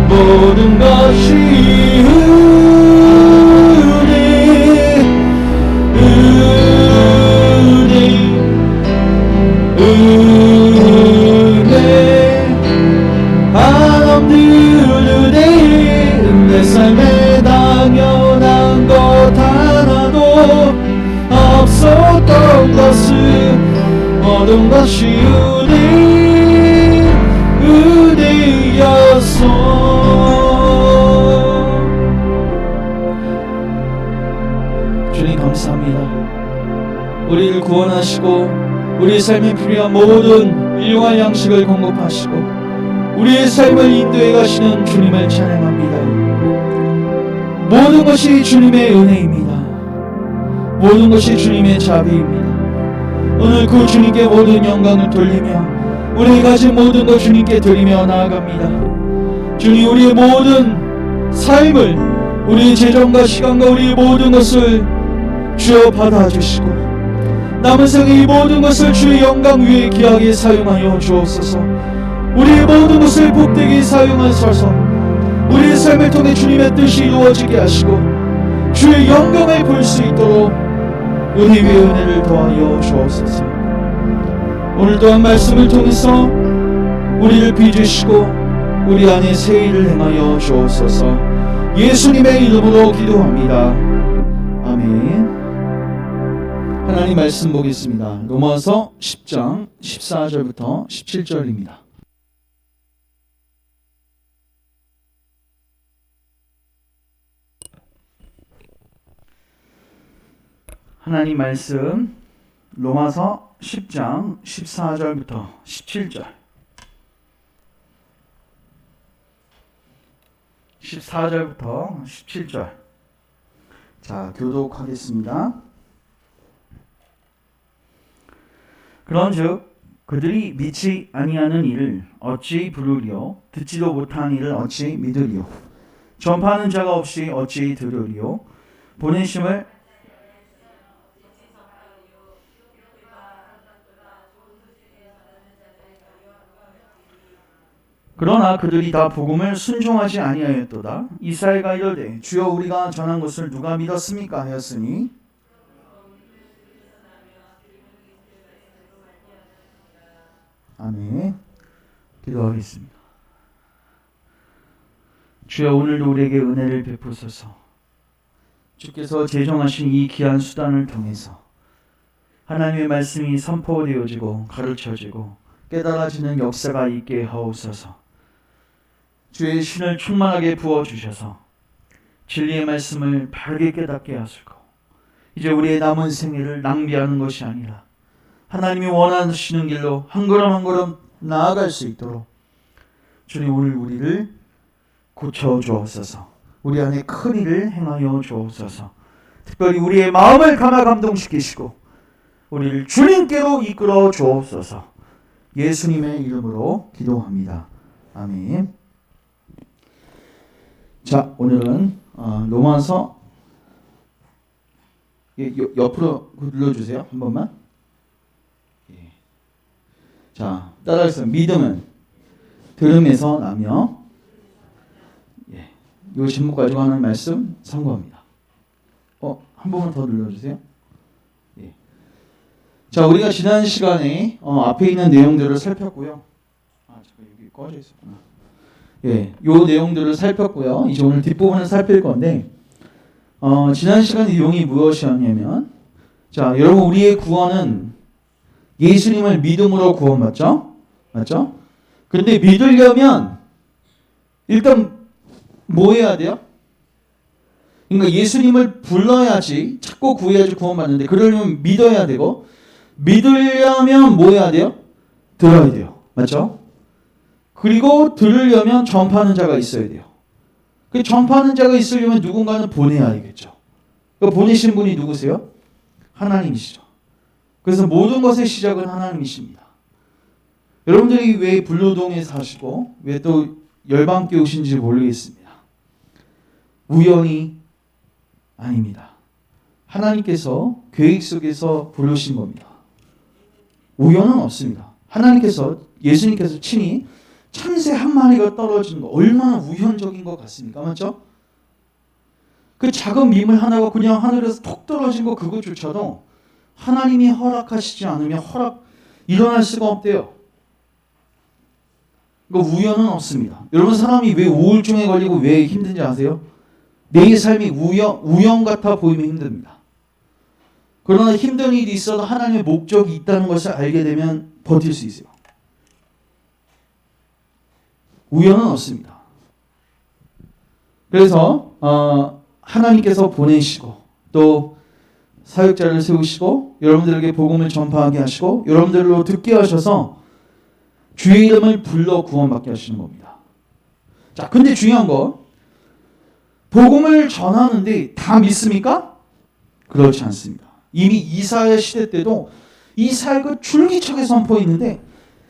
Speaker 2: 모든 것이 은혜 한없는 내 삶에 당연한 것 하나도 없었던 것을 모든 것이 은혜였소 주님 감사합니다. 우리를 구원하시고 우리 삶에 필요한 모든 일용할 양식을 공급하시고 우리의 삶을 인도해 가시는 주님을 찬양합니다. 모든 것이 주님의 은혜입니다. 모든 것이 주님의 자비입니다. 오늘 그 주님께 모든 영광을 돌리며 우리 가진 모든 것 주님께 드리며 나아갑니다. 주님 우리의 모든 삶을 우리의 재정과 시간과 우리의 모든 것을 주여 받아주시고 남은 생의 이 모든 것을 주의 영광 위에 귀하게 사용하여 주옵소서. 우리의 모든 것을 복되게 사용하소서. 우리의 삶을 통해 주님의 뜻이 이루어지게 하시고 주의 영광을 볼 수 있도록 은혜 위에 은혜를 더하여 주옵소서. 오늘 또한 말씀을 통해서 우리를 빚으시고 우리 안에 새 일을 행하여 주옵소서. 예수님의 이름으로 기도합니다. 아멘. 하나님 말씀 보겠습니다. 로마서 10장 14절부터 17절입니다. 하나님 말씀 로마서 10장 14절부터 17절 14절부터 17절 자 교독하겠습니다. 그런즉 그들이 믿지 아니하는 이를 어찌 부르리요 듣지도 못한 이를 어찌 믿으리요 전파하는 자가 없이 어찌 들으리요 보내심을 그러나 그들이 다 복음을 순종하지 아니하였도다. 이사야가 이르되 주여 우리가 전한 것을 누가 믿었습니까 하였으니 아멘. 기도하겠습니다. 주여 오늘도 우리에게 은혜를 베푸소서. 주께서 제정하신 이 귀한 수단을 통해서 하나님의 말씀이 선포되어지고 가르쳐지고 깨달아지는 역사가 있게 하옵소서. 주의 신을 충만하게 부어주셔서 진리의 말씀을 바르게 깨닫게 하시고 이제 우리의 남은 생애를 낭비하는 것이 아니라 하나님이 원하시는 길로 한 걸음 한 걸음 나아갈 수 있도록 주님 오늘 우리를 고쳐주옵소서. 우리 안에 큰 일을 행하여 주옵소서. 특별히 우리의 마음을 감동시키시고 우리를 주님께로 이끌어 주옵소서. 예수님의 이름으로 기도합니다. 아멘. 자, 오늘은 로마서 옆으로 눌러주세요. 한 번만. 자, 따라하겠습니다. 믿음은 들음에서 나며 이 제목 가지고 하는 말씀 참고합니다. 한 번만 더 눌러주세요. 자, 우리가 지난 시간에 앞에 있는 내용들을 살폈고요. 잠깐 여기 꺼져 있었구나. 요 내용들을 살폈고요. 이제 오늘 뒷부분을 살필 건데
Speaker 1: 지난 시간에 내용이 무엇이었냐면, 자, 여러분, 우리의 구원은 예수님을 믿음으로 구원받죠? 맞죠? 근데 믿으려면 일단 뭐 해야 돼요? 그러니까 예수님을 불러야지, 찾고 구해야지 구원받는데, 그러려면 믿어야 되고, 믿으려면 뭐 해야 돼요? 들어야 돼요. 맞죠? 그리고 들으려면 전파하는 자가 있어야 돼요. 그 전파하는 자가 있으려면 누군가는 보내야 되겠죠. 그 보내신 분이 누구세요? 하나님이시죠. 그래서 모든 것의 시작은 하나님이십니다. 여러분들이 왜 불로동에 사시고 왜 또 열방교회 오신지 모르겠습니다. 우연이 아닙니다. 하나님께서 계획 속에서 부르신 겁니다. 우연은 없습니다. 하나님께서, 예수님께서 친히 참새 한 마리가 떨어지는 거 얼마나 우연적인 것 같습니까? 맞죠? 그 작은 미물 하나가 그냥 하늘에서 톡 떨어진 거 그것조차도 하나님이 허락하시지 않으면 일어날 수가 없대요. 그 우연은 없습니다. 여러분, 사람이 왜 우울증에 걸리고 왜 힘든지 아세요? 내 삶이 우연 같아 보이면 힘듭니다. 그러나 힘든 일이 있어도 하나님의 목적이 있다는 것을 알게 되면 버틸 수 있어요. 우연은 없습니다. 그래서 하나님께서 보내시고 또 사역자를 세우시고 여러분들에게 복음을 전파하게 하시고 여러분들로 듣게 하셔서 주의 이름을 불러 구원받게 하시는 겁니다. 자, 근데 중요한 거, 복음을 전하는데 다 믿습니까? 그렇지 않습니다. 이미 이사야 시대 때도 이 사역을 줄기차게 선포했는데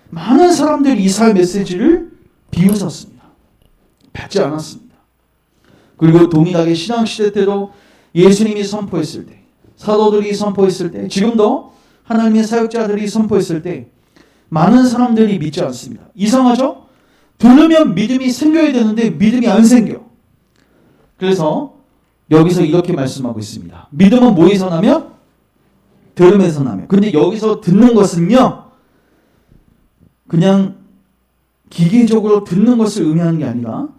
Speaker 1: 많은 사람들이 이사야 메시지를 비웃었습니다. 받지 않았습니다. 그리고 동일하게 신앙시대 때도 예수님이 선포했을 때, 사도들이 선포했을 때, 지금도 하나님의 사역자들이 선포했을 때 많은 사람들이 믿지 않습니다. 이상하죠? 들으면 믿음이 생겨야 되는데 믿음이 안 생겨. 그래서 여기서 이렇게 말씀하고 있습니다. 믿음은 뭐에서 나며? 들음에서 나며. 근데 여기서 듣는 것은요, 그냥 기계적으로 듣는 것을 의미하는 게 아니라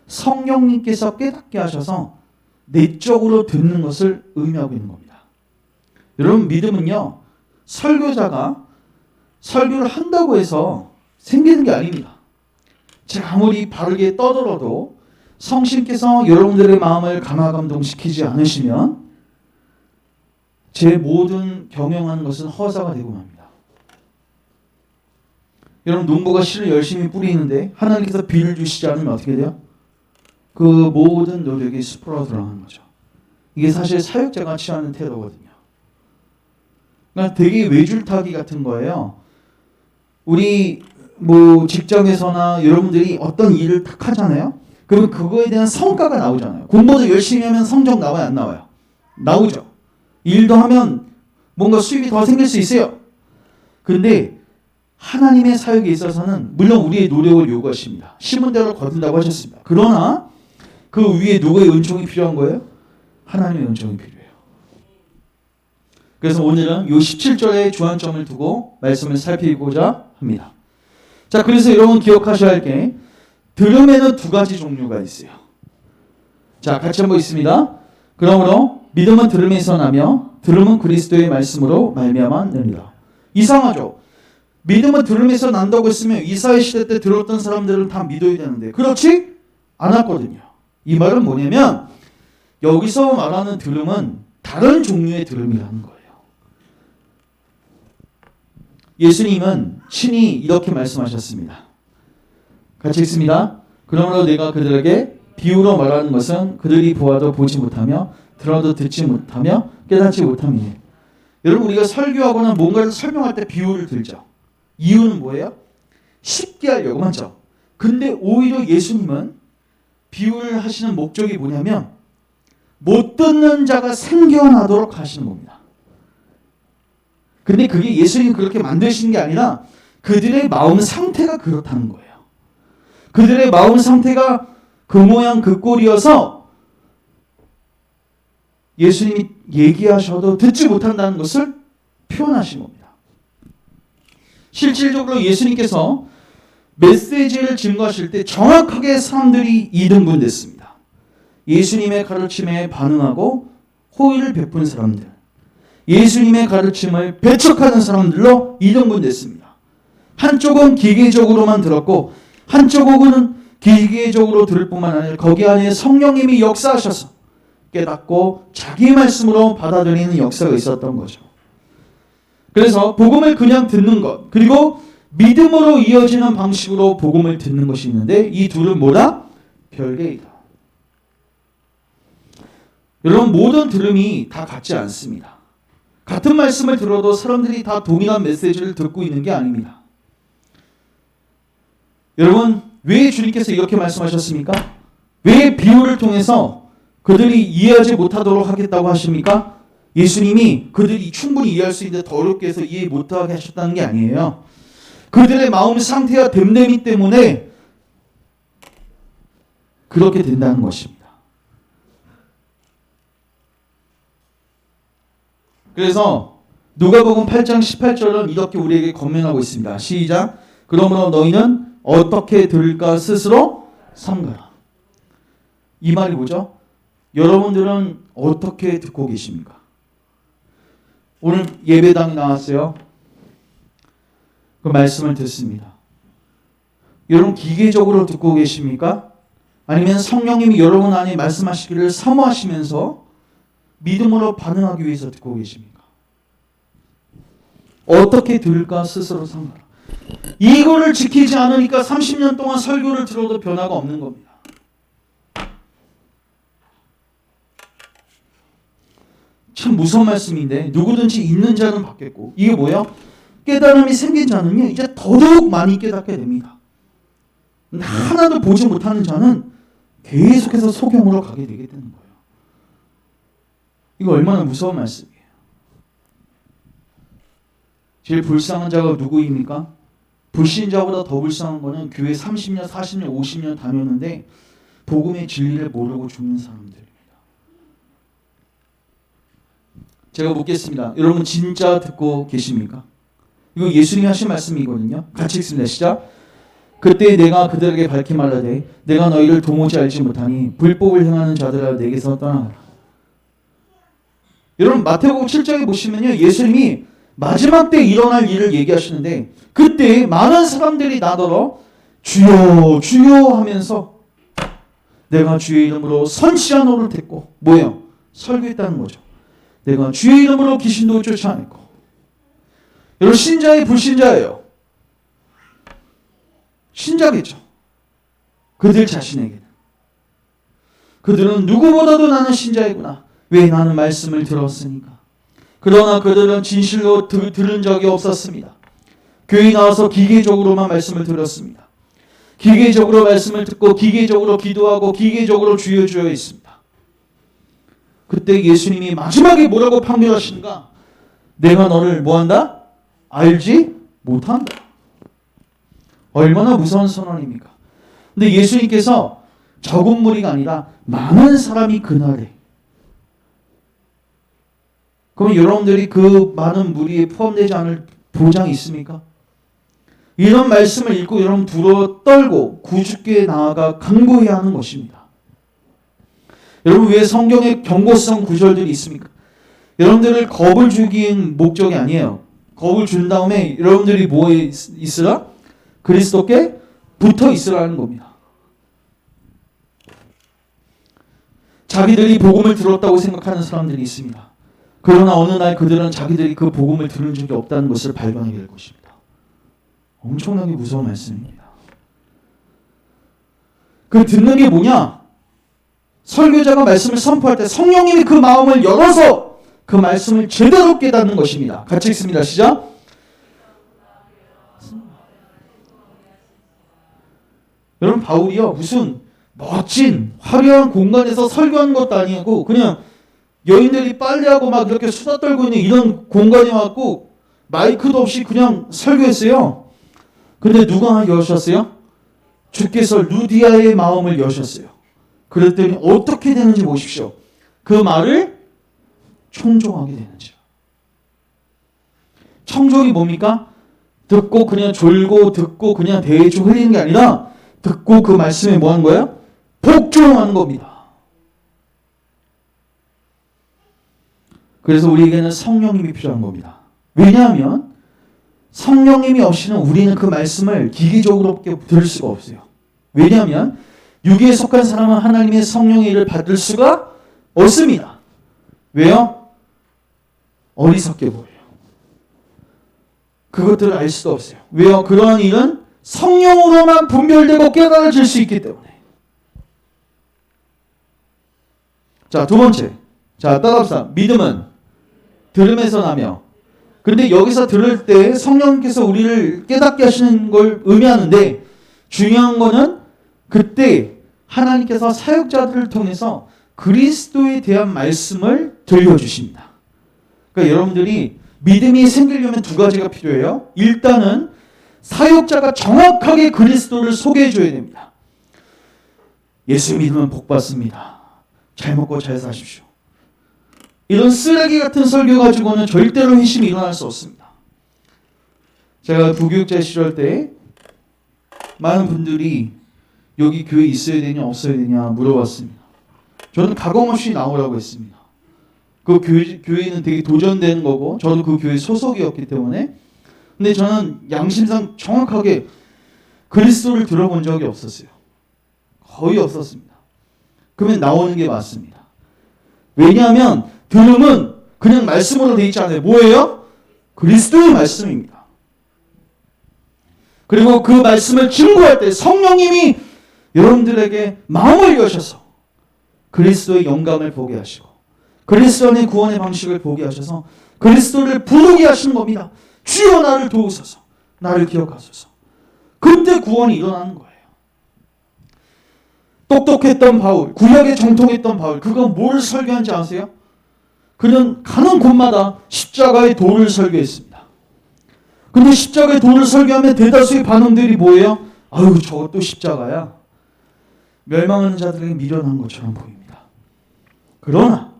Speaker 1: 성령님께서 깨닫게 하셔서 내적으로 듣는 것을 의미하고 있는 겁니다. 여러분, 믿음은요, 설교자가 설교를 한다고 해서 생기는 게 아닙니다. 제가 아무리 바르게 떠들어도 성신께서 여러분들의 마음을 감화감동시키지 않으시면 제 모든 경영하는 것은 허사가 되고 맙니다. 여러분, 농부가 씨를 열심히 뿌리는데 하나님께서 비를 주시지 않으면 어떻게 돼요? 그 모든 노력이 숲으로 들어가는 거죠. 이게 사실 사역자가 취하는 태도거든요. 그러니까 되게 외줄타기 같은 거예요. 우리 직장에서나 여러분들이 어떤 일을 딱 하잖아요. 그러면 그거에 대한 성과가 나오잖아요. 공부도 열심히 하면 성적 나와요, 안 나와요? 나오죠. 일도 하면 뭔가 수입이 더 생길 수 있어요. 근데 하나님의 사역에 있어서는 물론 우리의 노력을 요구하십니다. 심은 대로 거둔다고 하셨습니다. 그러나 그 위에 누구의 은총이 필요한 거예요? 하나님의 은총이 필요해요. 그래서 오늘은 이 17절에 주안점을 두고 말씀을 살피고자 합니다. 자, 그래서 여러분 기억하셔야 할 게 들음에는 두 가지 종류가 있어요. 자, 같이 한번 있습니다. 그러므로 믿음은 들음에서 나며 들음은 그리스도의 말씀으로 말미암아 느니라. 이상하죠? 믿음은 들음에서 난다고 했으면 이사야 시대 때 들었던 사람들은 다 믿어야 되는데 그렇지 않았거든요. 이 말은 뭐냐면 여기서 말하는 들음은 다른 종류의 들음이라는 거예요. 예수님은 친히 이렇게 말씀하셨습니다. 같이 읽습니다. 그러므로 내가 그들에게 비유로 말하는 것은 그들이 보아도 보지 못하며 들어도 듣지 못하며 깨닫지 못함이에요. 여러분, 우리가 설교하거나 뭔가를 설명할 때 비유를 들죠. 이유는 뭐예요? 쉽게 하려고, 맞죠? 근데 오히려 예수님은 비유를 하시는 목적이 뭐냐면 못 듣는 자가 생겨나도록 하시는 겁니다. 근데 그게 예수님이 그렇게 만드시는 게 아니라 그들의 마음 상태가 그렇다는 거예요. 그들의 마음 상태가 그 모양 그 꼴이어서 예수님이 얘기하셔도 듣지 못한다는 것을 표현하신 겁니다. 실질적으로 예수님께서 메시지를 증거하실 때 정확하게 사람들이 2등분 됐습니다. 예수님의 가르침에 반응하고 호의를 베푼 사람들, 예수님의 가르침을 배척하는 사람들로 2등분 됐습니다. 한쪽은 기계적으로만 들었고 한쪽은 기계적으로 들을 뿐만 아니라 거기 안에 성령님이 역사하셔서 깨닫고 자기 말씀으로 받아들이는 역사가 있었던 거죠. 그래서 복음을 그냥 듣는 것, 그리고 믿음으로 이어지는 방식으로 복음을 듣는 것이 있는데 이 둘은 뭐다? 별개이다. 여러분, 모든 들음이 다 같지 않습니다. 같은 말씀을 들어도 사람들이 다 동일한 메시지를 듣고 있는 게 아닙니다. 여러분, 왜 주님께서 이렇게 말씀하셨습니까? 왜 비유를 통해서 그들이 이해하지 못하도록 하겠다고 하십니까? 예수님이 그들이 충분히 이해할 수 있는데 더 어렵게 해서 이해 못하게 하셨다는 게 아니에요. 그들의 마음 상태와 됨됨이 때문에 그렇게 된다는 것입니다. 그래서 누가복음 8장 18절은 이렇게 우리에게 권면하고 있습니다. 시작. 그러므로 너희는 어떻게 들을까 스스로 삼가라. 이 말이 뭐죠? 여러분들은 어떻게 듣고 계십니까? 오늘 예배당에 나왔어요. 그 말씀을 듣습니다. 여러분 기계적으로 듣고 계십니까? 아니면 성령님이 여러분 안에 말씀하시기를 사모하시면서 믿음으로 반응하기 위해서 듣고 계십니까? 어떻게 들을까 스스로 삼가라. 이거를 지키지 않으니까 30년 동안 설교를 들어도 변화가 없는 겁니다. 참 무서운 말씀인데 누구든지 있는 자는 받겠고 이게 뭐예요? 깨달음이 생긴 자는요 이제 더더욱 많이 깨닫게 됩니다. 하나도 보지 못하는 자는 계속해서 소경으로 가게 되게 되는 거예요. 이거 얼마나 무서운 말씀이에요. 제일 불쌍한 자가 누구입니까? 불신자보다 더 불쌍한 거는 교회 30년, 40년, 50년 다녔는데 복음의 진리를 모르고 죽는 사람들입니다. 제가 묻겠습니다. 여러분 진짜 듣고 계십니까? 이거 예수님이 하신 말씀이거든요. 같이 읽습니다. 시작. 그때 내가 그들에게 밝히 말하되 내가 너희를 도무지 알지 못하니 불법을 행하는 자들아 내게서 떠나가라. 여러분 마태복음 7장에 보시면요. 예수님이 마지막 때 일어날 일을 얘기하시는데 그때 많은 사람들이 나더러 주여 주여 하면서 내가 주의 이름으로 선지자 노릇했고 뭐예요? 설교했다는 거죠. 내가 주의 이름으로 귀신도 쫓아냈고. 여러분 신자의 불신자예요. 신자겠죠. 그들 자신에게는. 그들은 누구보다도 나는 신자이구나. 왜? 나는 말씀을 들었으니까. 그러나 그들은 진실로 들은 적이 없었습니다. 교회 나와서 기계적으로만 말씀을 들었습니다. 기계적으로 말씀을 듣고 기계적으로 기도하고 기계적으로 주여 주여 있습니다. 그때 예수님이 마지막에 뭐라고 판결하시는가? 내가 너를 뭐한다? 알지 못한다. 얼마나 무서운 선언입니까? 근데 예수님께서 적은 무리가 아니라 많은 사람이 그날에 그럼 여러분들이 그 많은 무리에 포함되지 않을 보장이 있습니까? 이런 말씀을 읽고 여러분 불어 떨고 구주께 나아가 간구해야 하는 것입니다. 여러분 왜 성경에 경고성 구절들이 있습니까? 여러분들을 겁을 주기 목적이 아니에요. 겁을 준 다음에 여러분들이 뭐에 있으라? 그리스도께 붙어 있으라는 겁니다. 자기들이 복음을 들었다고 생각하는 사람들이 있습니다. 그러나 어느 날 그들은 자기들이 그 복음을 들은 적이 없다는 것을 발견하게 될 것입니다. 엄청나게 무서운 말씀입니다. 그 듣는 게 뭐냐? 설교자가 말씀을 선포할 때 성령님이 그 마음을 열어서 그 말씀을 제대로 깨닫는 것입니다. 같이 읽습니다. 시작. 여러분 바울이요 무슨 멋진 화려한 공간에서 설교하는 것도 아니고 그냥 여인들이 빨래하고 막 이렇게 수다 떨고 있는 이런 공간에 왔고 마이크도 없이 그냥 설교했어요. 근데 누가 여셨어요? 주께서 루디아의 마음을 여셨어요. 그랬더니 어떻게 되는지 보십시오. 그 말을 청종하게 되는지. 청종이 뭡니까? 듣고 그냥 졸고 듣고 그냥 대충 흘리는 게 아니라 듣고 그 말씀에 뭐 하는 거예요? 복종하는 겁니다. 그래서 우리에게는 성령님이 필요한 겁니다. 왜냐하면 성령님이 없이는 우리는 그 말씀을 기계적으로밖에 들을 수가 없어요. 왜냐하면 육에 속한 사람은 하나님의 성령의 일을 받을 수가 없습니다. 왜요? 어리석게 보여요. 그것들을 알 수가 없어요. 왜요? 그러한 일은 성령으로만 분별되고 깨달아질 수 있기 때문에. 자, 두 번째. 자, 따라합시다. 믿음은 들음에서 나며. 근데 여기서 들을 때 성령께서 우리를 깨닫게 하시는 걸 의미하는데, 중요한 거는 그때 하나님께서 사역자들을 통해서 그리스도에 대한 말씀을 들려주십니다. 그러니까 여러분들이 믿음이 생기려면 두 가지가 필요해요. 일단은 사역자가 정확하게 그리스도를 소개해 줘야 됩니다. 예수 믿으면 복 받습니다. 잘 먹고 잘 사십시오. 이런 쓰레기 같은 설교 가지고는 절대로 회심이 일어날 수 없습니다. 제가 부교육자 시절 때 많은 분들이 여기 교회 있어야 되냐 없어야 되냐 물어봤습니다. 저는 가감 없이 나오라고 했습니다. 그 교회는 되게 도전되는 거고 저도 그 교회 소속이었기 때문에. 근데 저는 양심상 정확하게 그리스도를 들어본 적이 없었어요. 거의 없었습니다. 그러면 나오는 게 맞습니다. 왜냐하면 들음은 그냥 말씀으로 되어 있지 않아요. 뭐예요? 그리스도의 말씀입니다. 그리고 그 말씀을 증거할 때 성령님이 여러분들에게 마음을 여셔서 그리스도의 영광을 보게 하시고 그리스도 안의 구원의 방식을 보게 하셔서 그리스도를 부르게 하시는 겁니다. 주여 나를 도우소서. 나를 기억하소서. 그때 구원이 일어나는 거예요. 똑똑했던 바울, 구약에 정통했던 바울, 그가 뭘 설교한지 아세요? 그는 가는 곳마다 십자가의 도를 설교했습니다. 근데 십자가의 도를 설교하면 대다수의 반응들이 뭐예요? 아유, 저것도 십자가야. 멸망하는 자들에게 미련한 것처럼 보입니다. 그러나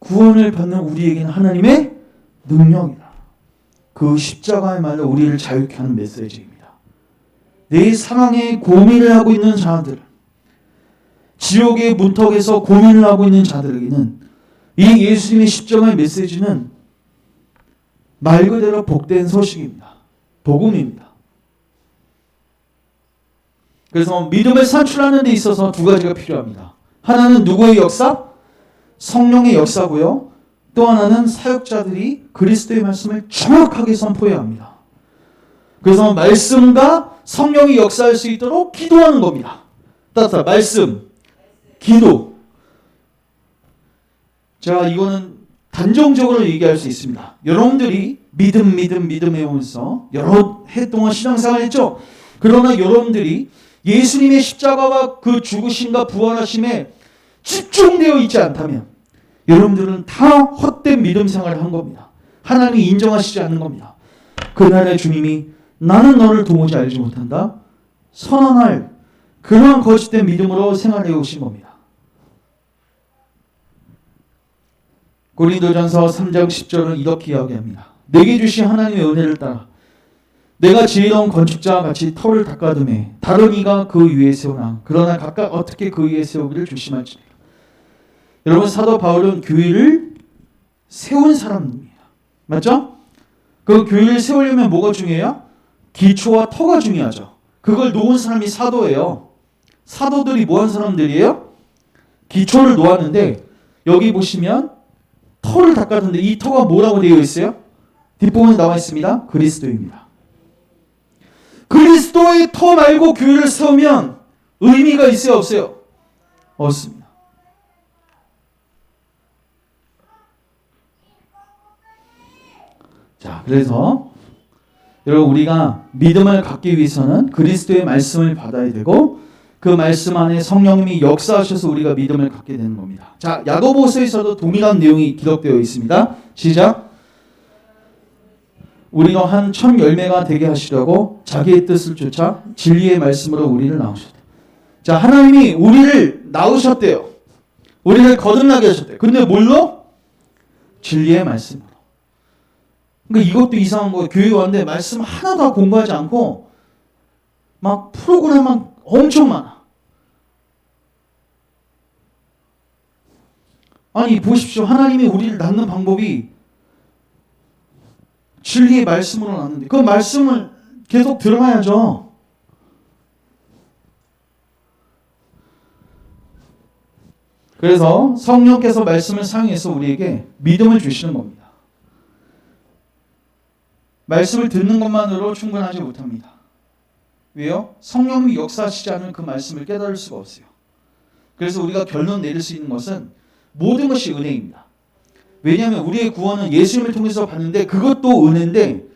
Speaker 1: 구원을 받는 우리에게는 하나님의 능력이다. 그 십자가의 말로 우리를 자유케 하는 메시지입니다. 내 상황에 고민을 하고 있는 자들, 지옥의 문턱에서 고민을 하고 있는 자들에게는 이 예수님의 십자가의 메시지는 말 그대로 복된 소식입니다. 복음입니다. 그래서 믿음을 산출하는 데 있어서 두 가지가 필요합니다. 하나는 누구의 역사? 성령의 역사고요. 또 하나는 사역자들이 그리스도의 말씀을 정확하게 선포해야 합니다. 그래서 말씀과 성령이 역사할 수 있도록 기도하는 겁니다. 따라서 말씀, 기도. 자, 이거는 단정적으로 얘기할 수 있습니다. 여러분들이 믿음 해오면서 여러 해 동안 신앙생활 했죠? 그러나 여러분들이 예수님의 십자가와 그 죽으심과 부활하심에 집중되어 있지 않다면 여러분들은 다 헛된 믿음 생활을 한 겁니다. 하나님이 인정하시지 않는 겁니다. 그날의 주님이 나는 너를 도무지 알지 못한다. 선언할 그러한 거짓된 믿음으로 생활해 오신 겁니다. 고린도전서 3장 10절은 이렇게 이야기합니다. 내게 주신 하나님의 은혜를 따라 내가 지혜로운 건축자와 같이 터를 닦아두매 다른 이가 그 위에 세우나 그러나 각각 어떻게 그 위에 세우기를 조심할지니라. 여러분, 사도 바울은 교회를 세운 사람입니다. 맞죠? 그 교회를 세우려면 뭐가 중요해요? 기초와 터가 중요하죠. 그걸 놓은 사람이 사도예요. 사도들이 뭐 한 사람들이에요? 기초를 놓았는데 여기 보시면 터를 닦았는데 이 터가 뭐라고 되어 있어요? 뒷부분에 나와 있습니다. 그리스도입니다. 그리스도의 터 말고 교회를 세우면 의미가 있어요? 없어요? 없습니다. 자, 그래서 여러분, 우리가 믿음을 갖기 위해서는 그리스도의 말씀을 받아야 되고 그 말씀 안에 성령님이 역사하셔서 우리가 믿음을 갖게 되는 겁니다. 자, 야고보서에서도 동일한 내용이 기록되어 있습니다. 시작. 우리가 한 천 열매가 되게 하시려고 자기의 뜻을 쫓아 진리의 말씀으로 우리를 낳으셨대요. 자, 하나님이 우리를 낳으셨대요. 우리를 거듭나게 하셨대요. 근데 뭘로? 진리의 말씀으로. 그러니까 이것도 이상한 거예요. 교회 왔는데 말씀 하나도 공부하지 않고 막 프로그램만 엄청 많아. 아니 보십시오. 하나님이 우리를 낳는 방법이 진리의 말씀으로 낳는데 그 말씀을 계속 들어야죠. 그래서 성령께서 말씀을 사용해서 우리에게 믿음을 주시는 겁니다. 말씀을 듣는 것만으로 충분하지 못합니다. 왜요? 성령이 역사하시지 않으면 그 말씀을 깨달을 수가 없어요. 그래서 우리가 결론 내릴 수 있는 것은 모든 것이 은혜입니다. 왜냐하면 우리의 구원은 예수님을 통해서 받는데 그것도 은혜인데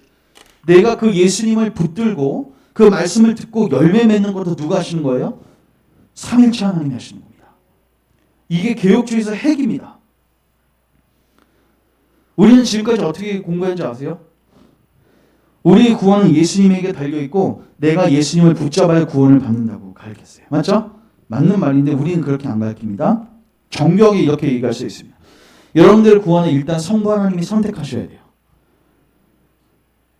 Speaker 1: 내가 그 예수님을 붙들고 그 말씀을 듣고 열매 맺는 것도 누가 하시는 거예요? 삼일체 하나님이 하시는 겁니다. 이게 개혁주의에서 핵입니다. 우리는 지금까지 어떻게 공부했는지 아세요? 우리의 구원은 예수님에게 달려있고 내가 예수님을 붙잡아야 구원을 받는다고 가르쳤어요. 맞죠? 맞는 말인데 우리는 그렇게 안 가르칩니다. 정교하게 이렇게 얘기할 수 있습니다. 여러분들의 구원은 일단 성부 하나님이 선택하셔야 돼요.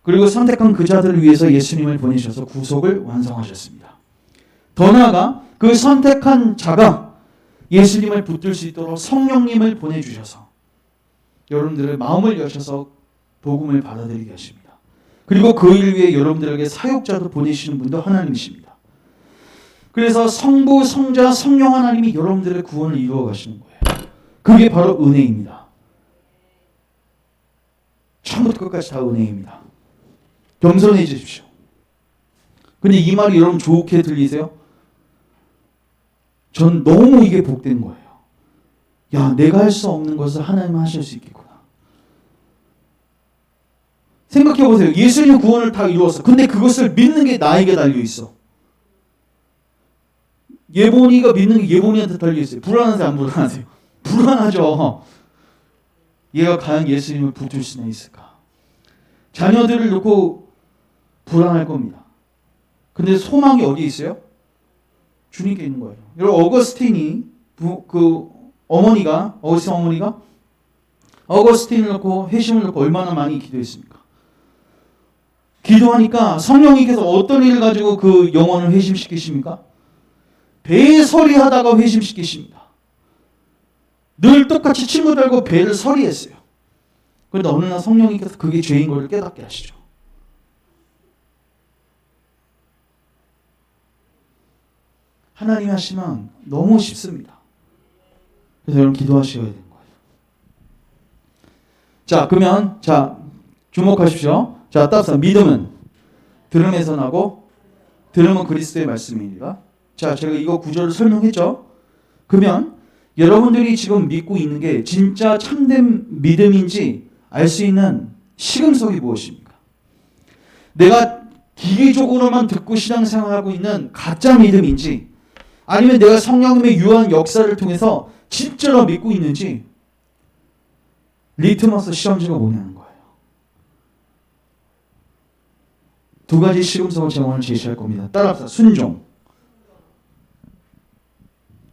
Speaker 1: 그리고 선택한 그 자들을 위해서 예수님을 보내셔서 구속을 완성하셨습니다. 더 나아가 그 선택한 자가 예수님을 붙들 수 있도록 성령님을 보내주셔서 여러분들의 마음을 여셔서 복음을 받아들이게 하십니다. 그리고 그 일 위해 여러분들에게 사역자도 보내시는 분도 하나님이십니다. 그래서 성부, 성자, 성령 하나님이 여러분들의 구원을 이루어 가시는 거예요. 그게 바로 은혜입니다. 처음부터 끝까지 다 은혜입니다. 겸손해지십시오. 근데 이 말이 여러분 좋게 들리세요? 전 너무 이게 복된 거예요. 야, 내가 할 수 없는 것을 하나님은 하실 수 있겠구나. 생각해 보세요. 예수님의 구원을 다 이루었어. 근데 그것을 믿는 게 나에게 달려 있어. 예본이가 믿는 게 예본이한테 달려 있어요. 불안하세요, 안 불안하세요? 불안하죠. 얘가 과연 예수님을 붙들 수는 있을까? 자녀들을 놓고 불안할 겁니다. 근데 소망이 어디 있어요? 주님께 있는 거예요. 여러분 어거스틴이 어거스틴 어머니가 어거스틴을 놓고 회심을 놓고 얼마나 많이 기도했습니까? 기도하니까 성령님께서 어떤 일을 가지고 그 영혼을 회심시키십니까? 배에 서리하다가 회심시키십니다. 늘 똑같이 친구들과 배를 서리했어요. 그런데 어느 날 성령님께서 그게 죄인 것을 깨닫게 하시죠. 하나님이 하시면 너무 쉽습니다. 그래서 여러분 기도하셔야 되는 거예요. 자, 그러면 주목하십시오. 자, 따라서 믿음은 들음에서 나고 들음은 그리스도의 말씀입니다. 자, 제가 이거 구절을 설명했죠. 그러면 여러분들이 지금 믿고 있는 게 진짜 참된 믿음인지 알 수 있는 시금석이 무엇입니까? 내가 기계적으로만 듣고 신앙생활하고 있는 가짜 믿음인지 아니면 내가 성령님의 유한 역사를 통해서 진짜로 믿고 있는지 리트머스 시험지가 뭐냐는 거예요. 두 가지 시금석을 제가 오늘 제시할 겁니다. 따라서 순종,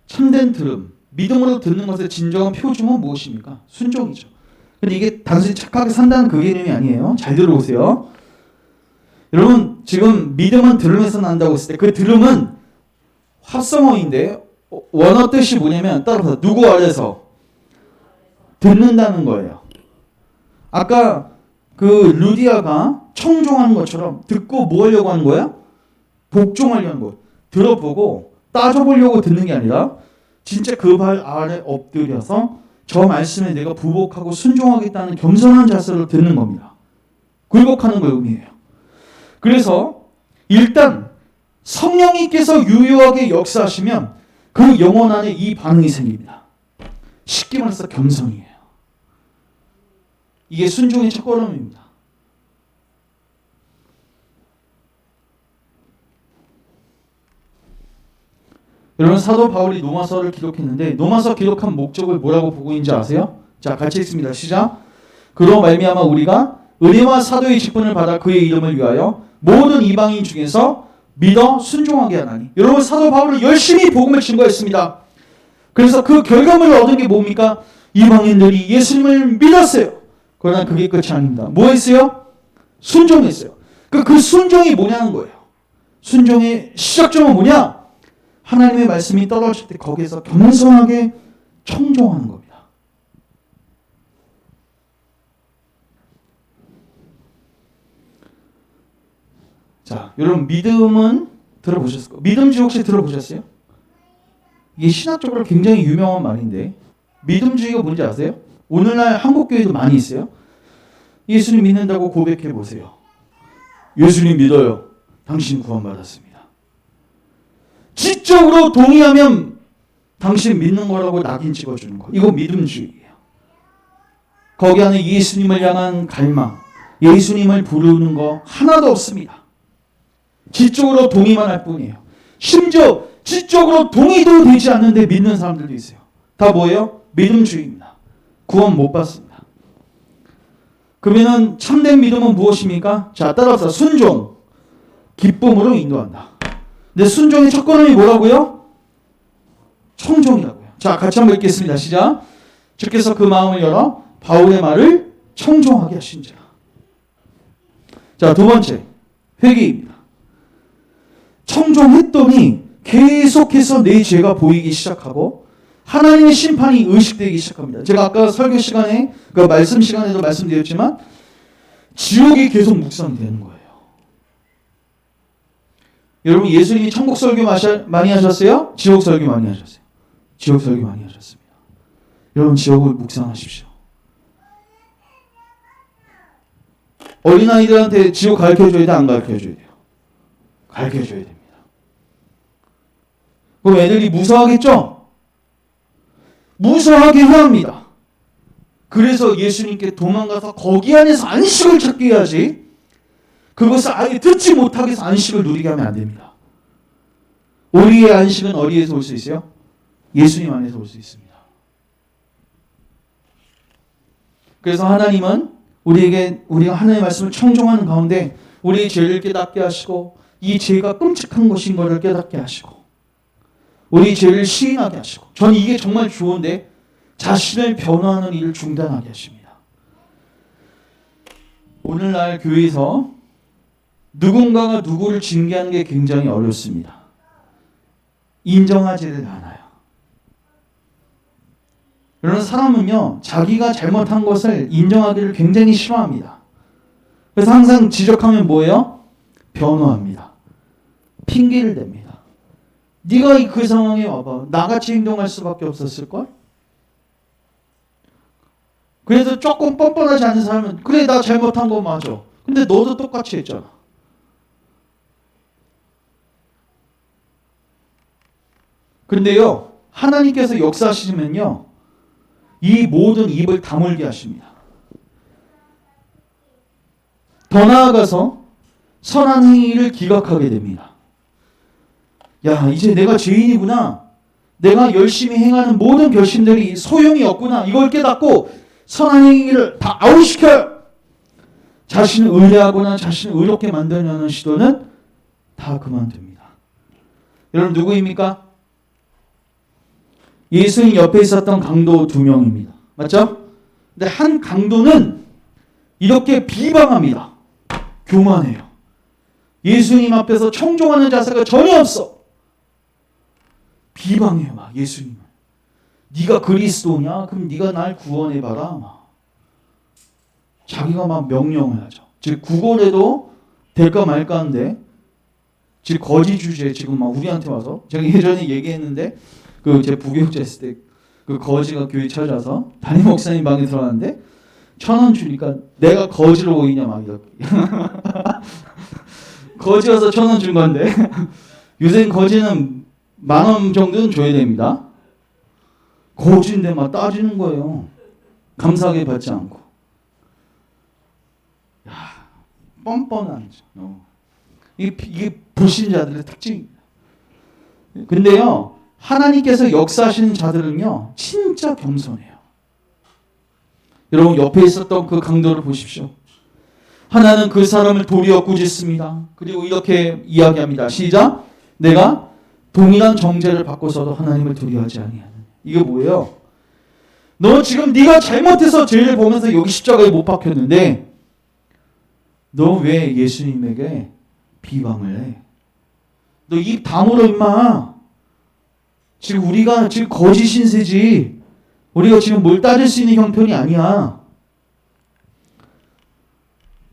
Speaker 1: 참된 들음, 믿음으로 듣는 것의 진정한 표준은 무엇입니까? 순종이죠. 근데 이게 단순히 착하게 산다는 그 개념이 아니에요. 잘 들어보세요. 여러분 지금 믿음은 들음에서 난다고 했을 때 그 들음은 합성어인데 원어 뜻이 뭐냐면 따라서 누구 아래서 듣는다는 거예요. 아까 그 루디아가 청종하는 것처럼 듣고 뭐 하려고 하는 거야? 복종하려는 거. 들어보고 따져보려고 듣는 게 아니라 진짜 그 발 아래 엎드려서 저 말씀에 내가 부복하고 순종하겠다는 겸손한 자세로 듣는 겁니다. 굴복하는 걸 의미해요. 그래서 일단 성령님께서 유효하게 역사하시면 그 영혼 안에 이 반응이 생깁니다. 쉽게 말해서 겸손이에요. 이게 순종의 첫걸음입니다. 여러분 사도 바울이 로마서를 기록했는데 로마서 기록한 목적을 뭐라고 보고 있는지 아세요? 자, 같이 읽습니다. 시작. 그로 말미암아 우리가 은혜와 사도의 직분을 받아 그의 이름을 위하여 모든 이방인 중에서 믿어 순종하게 하나니. 여러분 사도 바울은 열심히 복음을 증거했습니다. 그래서 그 결과물을 얻은 게 뭡니까? 이방인들이 예수님을 믿었어요. 그러나 그게 끝이 아닙니다. 뭐 했어요? 순종했어요. 그 순종이 뭐냐는 거예요. 순종의 시작점은 뭐냐? 하나님의 말씀이 떨어질 때 거기에서 겸손하게 청종하는 겁니다. 자, 여러분 믿음은 들어보셨을 거예요. 믿음주의 혹시 들어보셨어요? 이게 신학적으로 굉장히 유명한 말인데 믿음주의가 뭔지 아세요? 오늘날 한국교회도 많이 있어요. 예수님 믿는다고 고백해 보세요. 예수님 믿어요. 당신 구원받았습니다. 지적으로 동의하면 당신 믿는 거라고 낙인 찍어주는 거. 이거 믿음주의예요. 거기 안에 예수님을 향한 갈망, 예수님을 부르는 거 하나도 없습니다. 지적으로 동의만 할 뿐이에요. 심지어 지적으로 동의도 되지 않는데 믿는 사람들도 있어요. 다 뭐예요? 믿음주의입니다. 구원 못 받습니다. 그러면은 참된 믿음은 무엇입니까? 자, 따라서 순종, 기쁨으로 인도한다. 근데 순종의 첫 걸음이 뭐라고요? 청종이라고요. 자, 같이 한번 읽겠습니다. 시작. 주께서 그 마음을 열어 바울의 말을 청종하게 하신지라. 자, 두 번째 회개입니다. 청종했더니 계속해서 내 죄가 보이기 시작하고 하나님의 심판이 의식되기 시작합니다. 제가 아까 설교 시간에 그 말씀 시간에도 말씀드렸지만 지옥이 계속 묵상이 되는 거예요. 여러분 예수님이 천국 설교 많이 하셨어요? 지옥 설교 많이 하셨어요? 지옥 설교 많이 하셨습니다. 여러분 지옥을 묵상하십시오. 어린아이들한테 지옥 가르쳐줘야 돼? 안 가르쳐줘야 돼요? 가르쳐줘야 됩니다. 그럼 애들이 무서워하겠죠? 무서워하게 해야 합니다. 그래서 예수님께 도망가서 거기 안에서 안식을 찾게 해야지 그것을 아예 듣지 못하게 해서 안식을 누리게 하면 안 됩니다. 우리의 안식은 어디에서 올 수 있어요? 예수님 안에서 올 수 있습니다. 그래서 하나님은 우리가 하나님의 말씀을 청종하는 가운데 우리의 죄를 깨닫게 하시고 이 죄가 끔찍한 것인 것을 깨닫게 하시고 우리 죄를 시인하게 하시고 저는 이게 정말 좋은데 자신을 변호하는 일을 중단하게 하십니다. 오늘날 교회에서 누군가가 누구를 징계하는 게 굉장히 어렵습니다. 인정하지를 않아요. 이런 사람은요 자기가 잘못한 것을 인정하기를 굉장히 싫어합니다. 그래서 항상 지적하면 뭐예요? 변호합니다. 핑계를 댑니다. 네가 그 상황에 와봐. 나같이 행동할 수밖에 없었을걸? 그래서 조금 뻔뻔하지 않은 사람은 그래 나 잘못한 거 맞아. 근데 너도 똑같이 했잖아. 근데요 하나님께서 역사하시면요 이 모든 입을 다물게 하십니다. 더 나아가서 선한 행위를 기각하게 됩니다. 야 이제 내가 죄인이구나. 내가 열심히 행하는 모든 결심들이 소용이 없구나. 이걸 깨닫고 선한 행위를 다 아웃시켜요. 자신을 의뢰하거나 자신을 의롭게 만들려는 시도는 다 그만둡니다. 여러분 누구입니까? 예수님 옆에 있었던 강도 2명입니다. 맞죠? 근데 한 강도는 이렇게 비방합니다. 교만해요. 예수님 앞에서 청종하는 자세가 전혀 없어. 비방해요. 막 예수님을. 네가 그리스도냐? 그럼 네가 날 구원해봐라. 막. 자기가 막 명령을 하죠. 즉 구걸해도 될까 말까 하는데 즉 거짓 주제 지금 막 우리한테 와서 제가 예전에 얘기했는데 그 제 부교육자 했을 때 그 거지가 교회 찾아서 담임 목사님 방에 들어갔는데 1,000원 주니까 내가 거지로 보이냐 막 이렇게 거지여서 1,000원 준 건데 요새는 거지는 10,000원 정도는 줘야 됩니다. 거지인데 막 따지는 거예요. 감사하게 받지 않고. 야, 뻔뻔한 이게 불신자들의 특징입니다. 근데요 하나님께서 역사하시는 자들은요 진짜 겸손해요. 여러분 옆에 있었던 그 강도를 보십시오. 하나는 그 사람을 도리어 꾸짖습니다. 그리고 이렇게 이야기합니다. 시작. 내가 동일한 정죄를 받고서도 하나님을 두려워하지 아니하는. 이게 뭐예요? 너 지금 네가 잘못해서 죄를 보면서 여기 십자가에 못 박혔는데 너 왜 예수님에게 비방을 해? 너 입 다물어 임마. 지금 우리가 지금 거짓 신세지. 우리가 지금 뭘 따질 수 있는 형편이 아니야.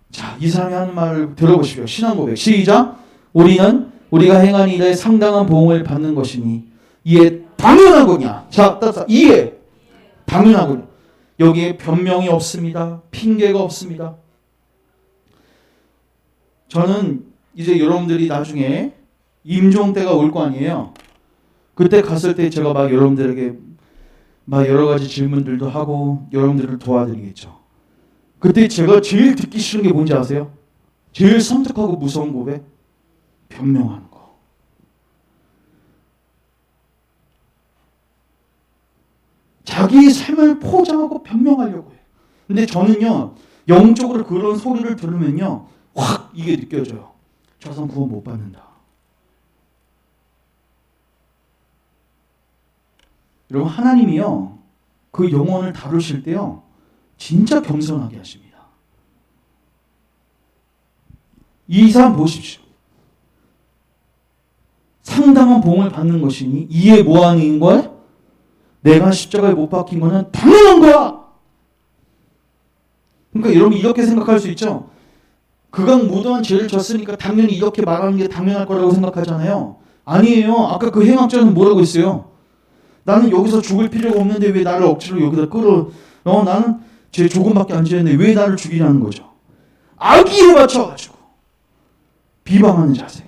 Speaker 1: 자, 자, 이 사람이 하는 말을 들어보십시오. 신앙 고백. 시작. 우리는 우리가 행한 일에 상당한 보응을 받는 것이니 이에 당연하구냐. 자, 따라서 이에 당연하구냐. 여기에 변명이 없습니다. 핑계가 없습니다. 저는 이제 여러분들이 나중에 임종 때가 올 거 아니에요. 그때 갔을 때 제가 막 여러분들에게 막 여러 가지 질문들도 하고 여러분들을 도와드리겠죠. 그때 제가 제일 듣기 싫은 게 뭔지 아세요? 제일 섬뜩하고 무서운 고백? 변명하는 거. 자기 삶을 포장하고 변명하려고 해요. 근데 저는요, 영적으로 그런 소리를 들으면요, 확 이게 느껴져요. 저 사람 구원 못 받는다. 여러분, 하나님이요, 그 영혼을 다루실 때요, 진짜 겸손하게 하십니다. 이 사람 보십시오. 상당한 보응을 받는 것이니 이에 뭐하는 거야? 내가 십자가에 못 박힌 거는 당연한 거야. 그러니까 여러분 이렇게 생각할 수 있죠. 그강 무도한 죄를 졌으니까 당연히 이렇게 말하는 게 당연할 거라고 생각하잖아요. 아니에요. 아까 그 행악자는 뭐라고 했어요? 나는 여기서 죽을 필요가 없는데 왜 나를 억지로 여기다 끌어? 나는 죄 조금밖에 안 지었는데 왜 나를 죽이냐는 거죠. 악의에 맞춰가지고 비방하는 자세.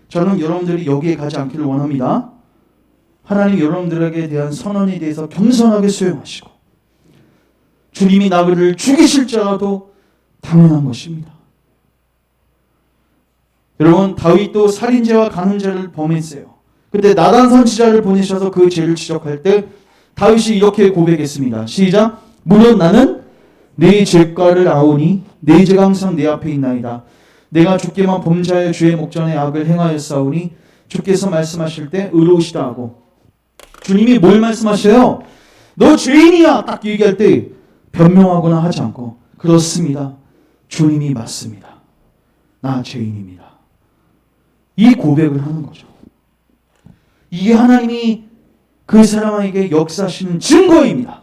Speaker 1: 저는 여러분들이 여기에 가지 않기를 원합니다. 하나님 여러분들에게 대한 선언에 대해서 겸손하게 수용하시고 주님이 나를 죽이실지라도 당연한 것입니다. 여러분 다윗도 살인죄와 간음죄를 범했어요. 근데 나단 선지자를 보내셔서 그 죄를 지적할 때 다윗이 이렇게 고백했습니다. 시작. 물론 나는 내 죄가를 아오니 내 죄가 항상 내 앞에 있나이다. 내가 주께만 범죄하여 주의 목전에 악을 행하였사오니 주께서 말씀하실 때 의로우시다 하고 주님이 뭘 말씀하셔요? 너 죄인이야 딱 얘기할 때 변명하거나 하지 않고 그렇습니다. 주님이 맞습니다. 나 죄인입니다. 이 고백을 하는 거죠. 이게 하나님이 그 사람에게 역사하시는 증거입니다.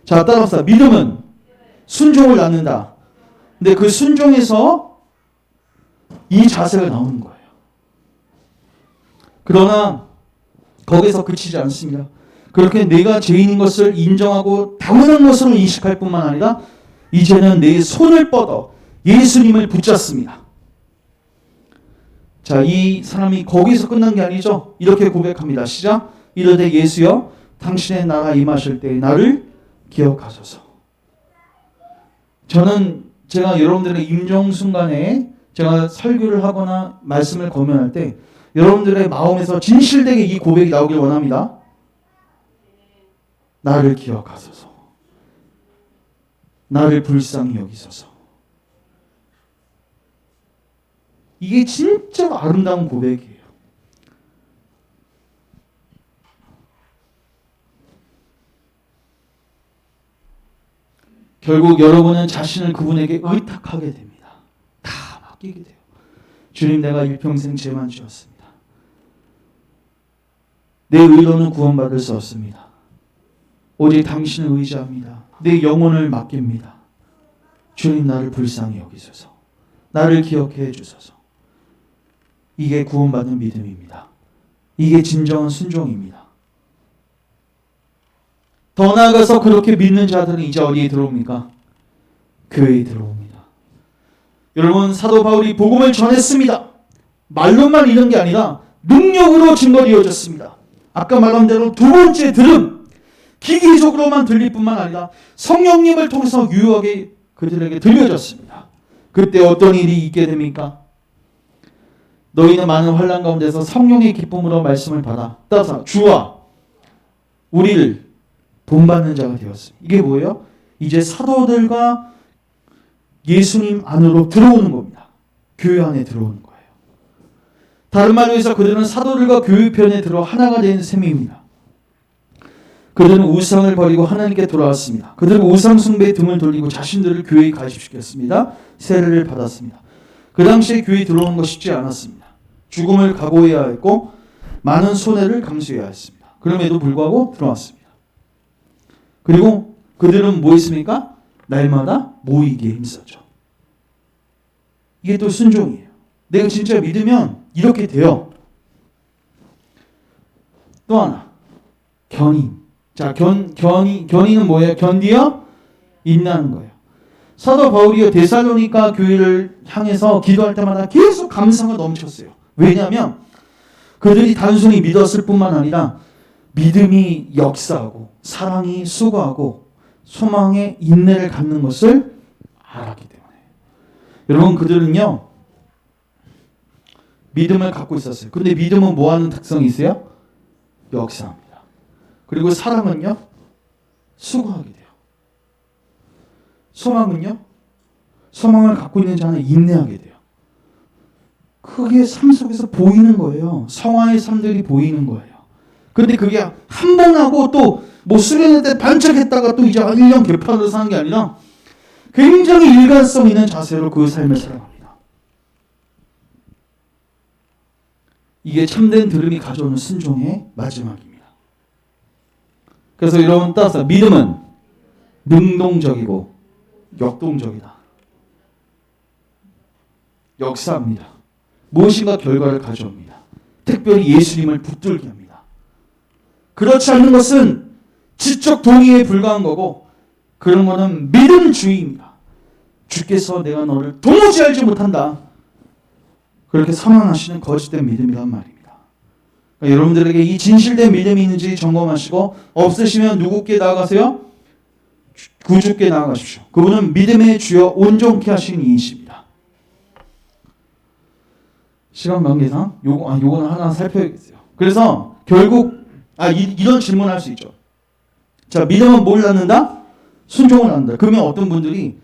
Speaker 1: 자, 따라서 믿음은 순종을 낳는다. 근데 그 순종에서 이 자세가 나오는 거예요. 그러나 거기서 그치지 않습니다. 그렇게 내가 죄인인 것을 인정하고 당연한 것으로 인식할 뿐만 아니라 이제는 내 손을 뻗어 예수님을 붙잡습니다. 자, 이 사람이 거기서 끝난 게 아니죠. 이렇게 고백합니다. 시작. 이르되 예수여 당신의 나라 임하실 때 나를 기억하소서. 저는 제가 여러분들의 임종 순간에 제가 설교를 하거나 말씀을 권면할 때 여러분들의 마음에서 진실되게 이 고백이 나오길 원합니다. 나를 기억하소서. 나를 불쌍히 여기소서. 이게 진짜 아름다운 고백이에요. 결국 여러분은 자신을 그분에게 의탁하게 됩니다. 다 맡기게 돼요. 주님, 내가 일평생 죄만 지었습니다. 내 의로는 구원받을 수 없습니다. 오직 당신을 의지합니다. 내 영혼을 맡깁니다. 주님, 나를 불쌍히 여기소서. 나를 기억해 주소서. 이게 구원받는 믿음입니다. 이게 진정한 순종입니다. 더 나아가서 그렇게 믿는 자들은 이제 어디에 들어옵니까? 교회에 들어옵니다. 여러분, 사도 바울이 복음을 전했습니다. 말로만 이런 게 아니라 능력으로 증거 이어졌습니다. 아까 말한 대로 두 번째 들음, 기기적으로만 들릴 뿐만 아니라 성령님을 통해서 유효하게 그들에게 들려졌습니다. 그때 어떤 일이 있게 됩니까? 너희는 많은 환난 가운데서 성령의 기쁨으로 말씀을 받아 따라서 주와 우리를 본받는 자가 되었습니다. 이게 뭐예요? 이제 사도들과 예수님 안으로 들어오는 겁니다. 교회 안에 들어오는 거예요. 다른 말로 해서 그들은 사도들과 교회 편에 들어 하나가 된 셈입니다. 그들은 우상을 버리고 하나님께 돌아왔습니다. 그들은 우상 숭배에 등을 돌리고 자신들을 교회에 가입시켰습니다. 세례를 받았습니다. 그 당시에 교회에 들어오는 거 쉽지 않았습니다. 죽음을 각오해야 했고 많은 손해를 감수해야 했습니다. 그럼에도 불구하고 들어왔습니다. 그리고 그들은 뭐 했습니까? 날마다 모이기에 힘썼죠. 이게 또 순종이에요. 내가 진짜 믿으면 이렇게 돼요. 또 하나, 견인. 자, 견인은 뭐예요? 견디어 인내하는 거예요. 사도 바울이요 데살로니가 교회를 향해서 기도할 때마다 계속 감사가 넘쳤어요. 왜냐하면 그들이 단순히 믿었을 뿐만 아니라 믿음이 역사하고 사랑이 수고하고 소망의 인내를 갖는 것을 알았기 때문에. 여러분, 그들은요 믿음을 갖고 있었어요. 근데 믿음은 뭐 하는 특성이 있어요? 역사합니다. 그리고 사랑은요 수고하게 돼요. 소망은요 소망을 갖고 있는 자는 인내하게 돼요. 그게 삶 속에서 보이는 거예요. 성화의 삶들이 보이는 거예요. 근데 그게 한 번 하고 또 뭐 수련회 때 반짝했다가 또 이제 1년 개판으로 사는 게 아니라 굉장히 일관성 있는 자세로 그 삶을 살아갑니다. 이게 참된 들음이 가져오는 순종의 마지막입니다. 그래서 여러분 따라서 믿음은 능동적이고 역동적이다. 역사합니다. 무엇인가 결과를 가져옵니다. 특별히 예수님을 붙들게 합니다. 그렇지 않는 것은 지적 동의에 불과한 거고 그런 거는 믿음주의입니다. 주께서 내가 너를 도무지 알지 못한다. 그렇게 선언하시는 거짓된 믿음이란 말입니다. 그러니까 여러분들에게 이 진실된 믿음이 있는지 점검하시고 없으시면 누구께 나아가세요? 구주께 나아가십시오. 그분은 믿음의 주여 온전케 하신 이이십니다. 시간 관계상 요거는 하나 살펴야겠어요. 그래서 결국 이런 질문을 할 수 있죠. 자, 믿음은 뭘 낳는다? 순종을 낳는다. 그러면 어떤 분들이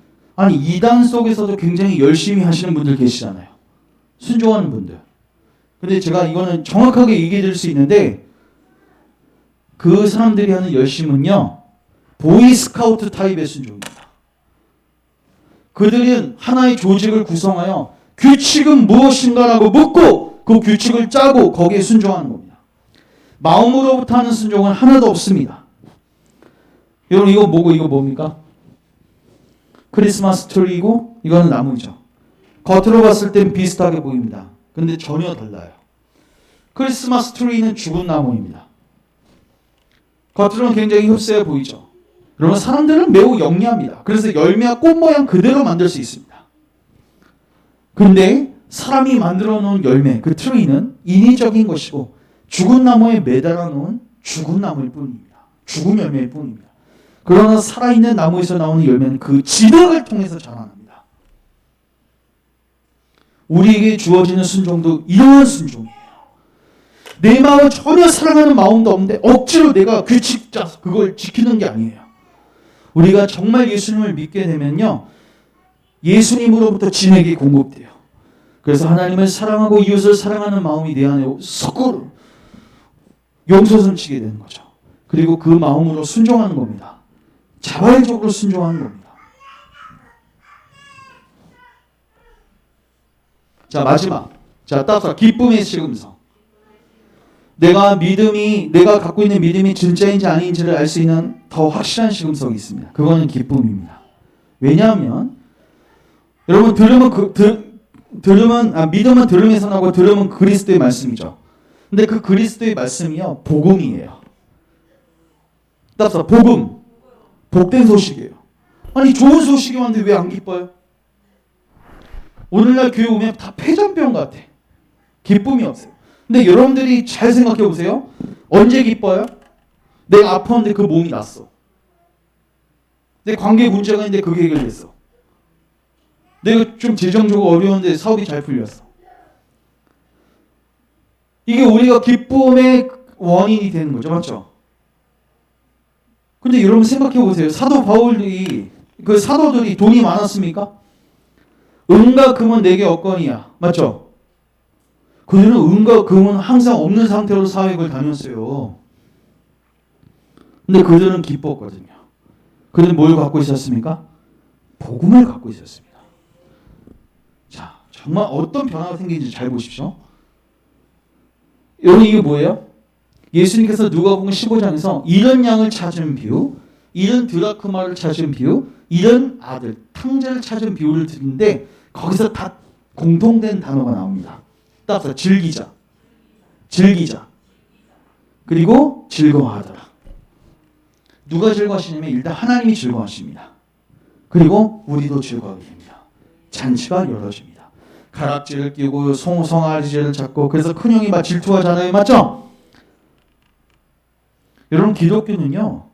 Speaker 1: 이단 속에서도 굉장히 열심히 하시는 분들 계시잖아요. 순종하는 분들. 근데 제가 이거는 정확하게 얘기해 드릴 수 있는데 그 사람들이 하는 열심은요 보이스카우트 타입의 순종입니다. 그들은 하나의 조직을 구성하여 규칙은 무엇인가라고 묻고 그 규칙을 짜고 거기에 순종하는 겁니다. 마음으로부터 하는 순종은 하나도 없습니다. 여러분 이거 뭐고 이거 뭡니까? 크리스마스 트리이고 이거는 나무죠. 겉으로 봤을 땐 비슷하게 보입니다. 근데 전혀 달라요. 크리스마스 트리는 죽은 나무입니다. 겉으로는 굉장히 흡사해 보이죠. 그러면 사람들은 매우 영리합니다. 그래서 열매와 꽃 모양 그대로 만들 수 있습니다. 근데 사람이 만들어 놓은 열매, 그 트리는 인위적인 것이고 죽은 나무에 매달아 놓은 죽은 나무일 뿐입니다. 죽은 열매일 뿐입니다. 그러나 살아있는 나무에서 나오는 열매는 그 지덕을 통해서 자라납니다. 우리에게 주어지는 순종도 이러한 순종이에요. 내 마음을 전혀 사랑하는 마음도 없는데 억지로 내가 규칙 짜서 그걸 지키는 게 아니에요. 우리가 정말 예수님을 믿게 되면요 예수님으로부터 진액이 공급돼요. 그래서 하나님을 사랑하고 이웃을 사랑하는 마음이 내 안에 섞어 용솟음치게 되는 거죠. 그리고 그 마음으로 순종하는 겁니다. 자발적으로 순종하는 겁니다. 자, 마지막. 자, 따라서 기쁨의 시금성. 내가 갖고 있는 믿음이 진짜인지 아닌지를 알 수 있는 더 확실한 시금성이 있습니다. 그거는 기쁨입니다. 왜냐하면 여러분 믿음은 들음에서 나고 들음은 그리스도의 말씀이죠. 근데 그 그리스도의 말씀이요 복음이에요. 따라서 복음, 복된 소식이에요. 좋은 소식이 왔는데 왜 안 기뻐요? 오늘날 교회 오면 다 폐잔병 같아. 기쁨이 없어요. 근데 여러분들이 잘 생각해 보세요. 언제 기뻐요? 내가 아팠는데 그 몸이 낫어. 내 관계 문제가 있는데 그게 해결됐어. 내가 좀 재정적으로 어려운데 사업이 잘 풀렸어. 이게 우리가 기쁨의 원인이 되는 거죠. 맞죠? 근데 여러분 생각해 보세요. 사도 바울이 그 사도들이 돈이 많았습니까? 은과 금은 내게 없거니와. 맞죠? 그들은 은과 금은 항상 없는 상태로 사역을 다녔어요. 근데 그들은 기뻤거든요. 그들은 뭘 갖고 있었습니까? 복음을 갖고 있었습니다. 자, 정말 어떤 변화가 생긴지 잘 보십시오. 여러분 이게 뭐예요? 예수님께서 누가복음 15장에서 잃은 양을 찾은 비유, 잃은 드라크마를 찾은 비유, 잃은 아들, 탕자를 찾은 비유를 드리는데 거기서 다 공통된 단어가 나옵니다. 따라서 즐기자. 즐기자. 그리고 즐거워하더라. 누가 즐거워하시냐면 일단 하나님이 즐거워하십니다. 그리고 우리도 즐거워하게 됩니다. 잔치가 열어집니다. 가락지를 끼고 송아지를 잡고 그래서 큰형이 막 질투하잖아요. 맞죠? 여러분 기독교는요.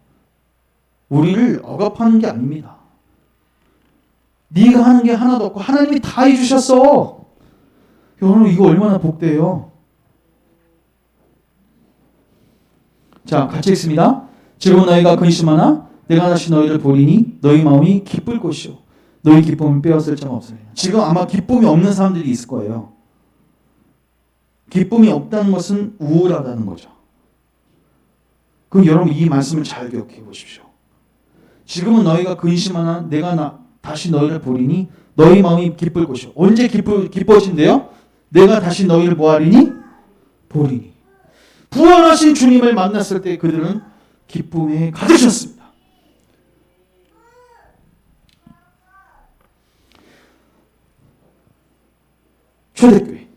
Speaker 1: 우리를 억압하는 게 아닙니다. 네가 하는 게 하나도 없고 하나님이 다 해주셨어. 여러분 이거 얼마나 복돼요. 자 같이 읽습니다. 지금 너희가 근심하나 내가 다시 너희를 보리니 너희 마음이 기쁠 것이요 너희 기쁨을 빼앗을 자가 없으리라. 지금 아마 기쁨이 없는 사람들이 있을 거예요. 기쁨이 없다는 것은 우울하다는 거죠. 그럼 여러분 이 말씀을 잘 기억해 보십시오. 지금은 너희가 근심하나 내가 다시 너희를 보리니 너희 마음이 기쁠 것이요. 언제 기뻐진대요? 내가 다시 너희를 뭐하리니? 보리니. 부활하신 주님을 만났을 때 그들은 기쁨에 가득셨습니다. 초대교회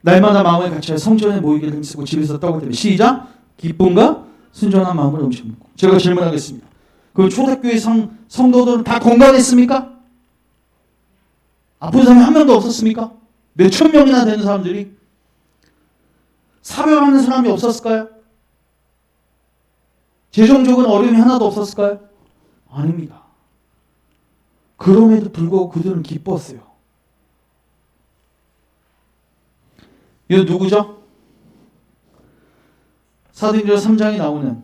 Speaker 1: 날마다 마음을 같이 성전에 모이기를 힘쓰고 집에서 떡을 때려 시작 기쁨과 순전한 마음으로 음식 먹고. 제가 질문하겠습니다. 그 초대교회 성도들은 다 건강했습니까? 아픈 사람이 한 명도 없었습니까? 몇천 명이나 되는 사람들이 사별하는 사람이 없었을까요? 재정적인 어려움이 하나도 없었을까요? 아닙니다. 그럼에도 불구하고 그들은 기뻤어요. 이거 누구죠? 사도행전 3장에 나오는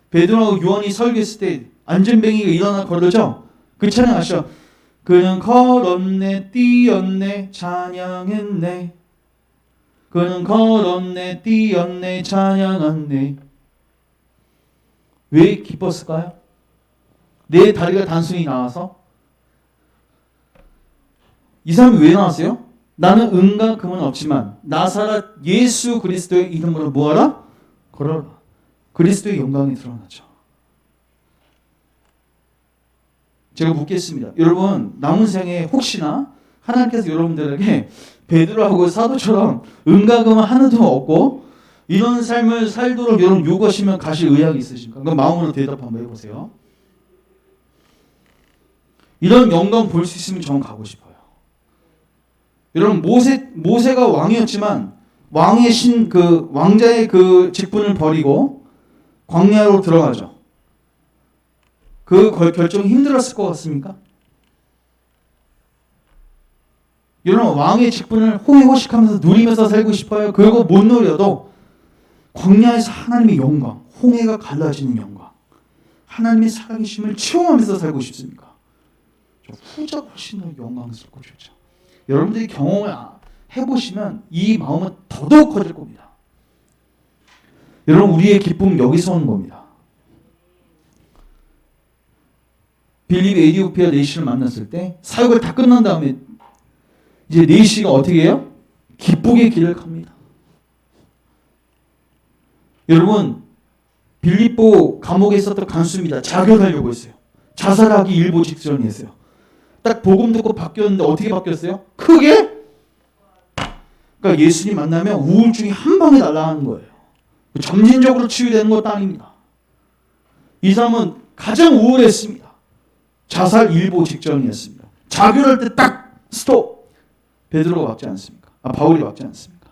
Speaker 1: 베드로하고 요한이 설교했을 때 안전뱅이가 일어나 걸으죠? 그 찬양 아시죠? 그는 걸었네 뛰었네 찬양했네 그는 걸었네 뛰었네 찬양했네. 왜 기뻤을까요? 내 다리가 단순히 나와서? 이 사람이 왜 나왔어요? 나는 은과 금은 없지만 나사렛 예수 그리스도의 이름으로 뭐하라? 걸어라. 그리스도의 영광이 드러나죠. 제가 묻겠습니다. 여러분 남은 생에 혹시나 하나님께서 여러분들에게 베드로하고 사도처럼 은과 금은 하나도 없고 이런 삶을 살도록 여러분 요구하시면 가실 의향이 있으십니까? 그럼 마음으로 대답 한번 해보세요. 이런 영광 볼 수 있으면 저는 가고 싶어요. 여러분 모세가 왕이었지만 왕의 왕자의 그 직분을 버리고 광야로 들어가죠. 그 결정이 힘들었을 것 같습니까? 여러분 왕의 직분을 호의호식하면서 누리면서 살고 싶어요. 그리고 못 누려도 광야에서 하나님의 영광, 홍해가 갈라지는 영광, 하나님의 살아계심을 체험하면서 살고 싶습니까? 후자가 훨씬 더 영광스럽고 좋죠. 여러분들이 경험을 해보시면 이 마음은 더더욱 커질 겁니다. 여러분 우리의 기쁨은 여기서 오는 겁니다. 빌립 에디오피아 네시를 만났을 때 사역을 다 끝난 다음에 이제 네시가 어떻게 해요? 기쁘게 길을 갑니다. 여러분 빌립보 감옥에 있었던 간수입니다. 자결하려고 했어요. 자살하기 일보 직전이었어요. 딱 복음 듣고 바뀌었는데 어떻게 바뀌었어요? 크게? 그러니까 예수님 만나면 우울증이 한 방에 날아가는 거예요. 점진적으로 치유되는 것도 아닙니다. 이 사람은 가장 우울했습니다. 자살 일보 직전이었습니다. 자결할 때 딱 스톱. 베드로가 막지 않습니까? 바울이 막지 않습니까?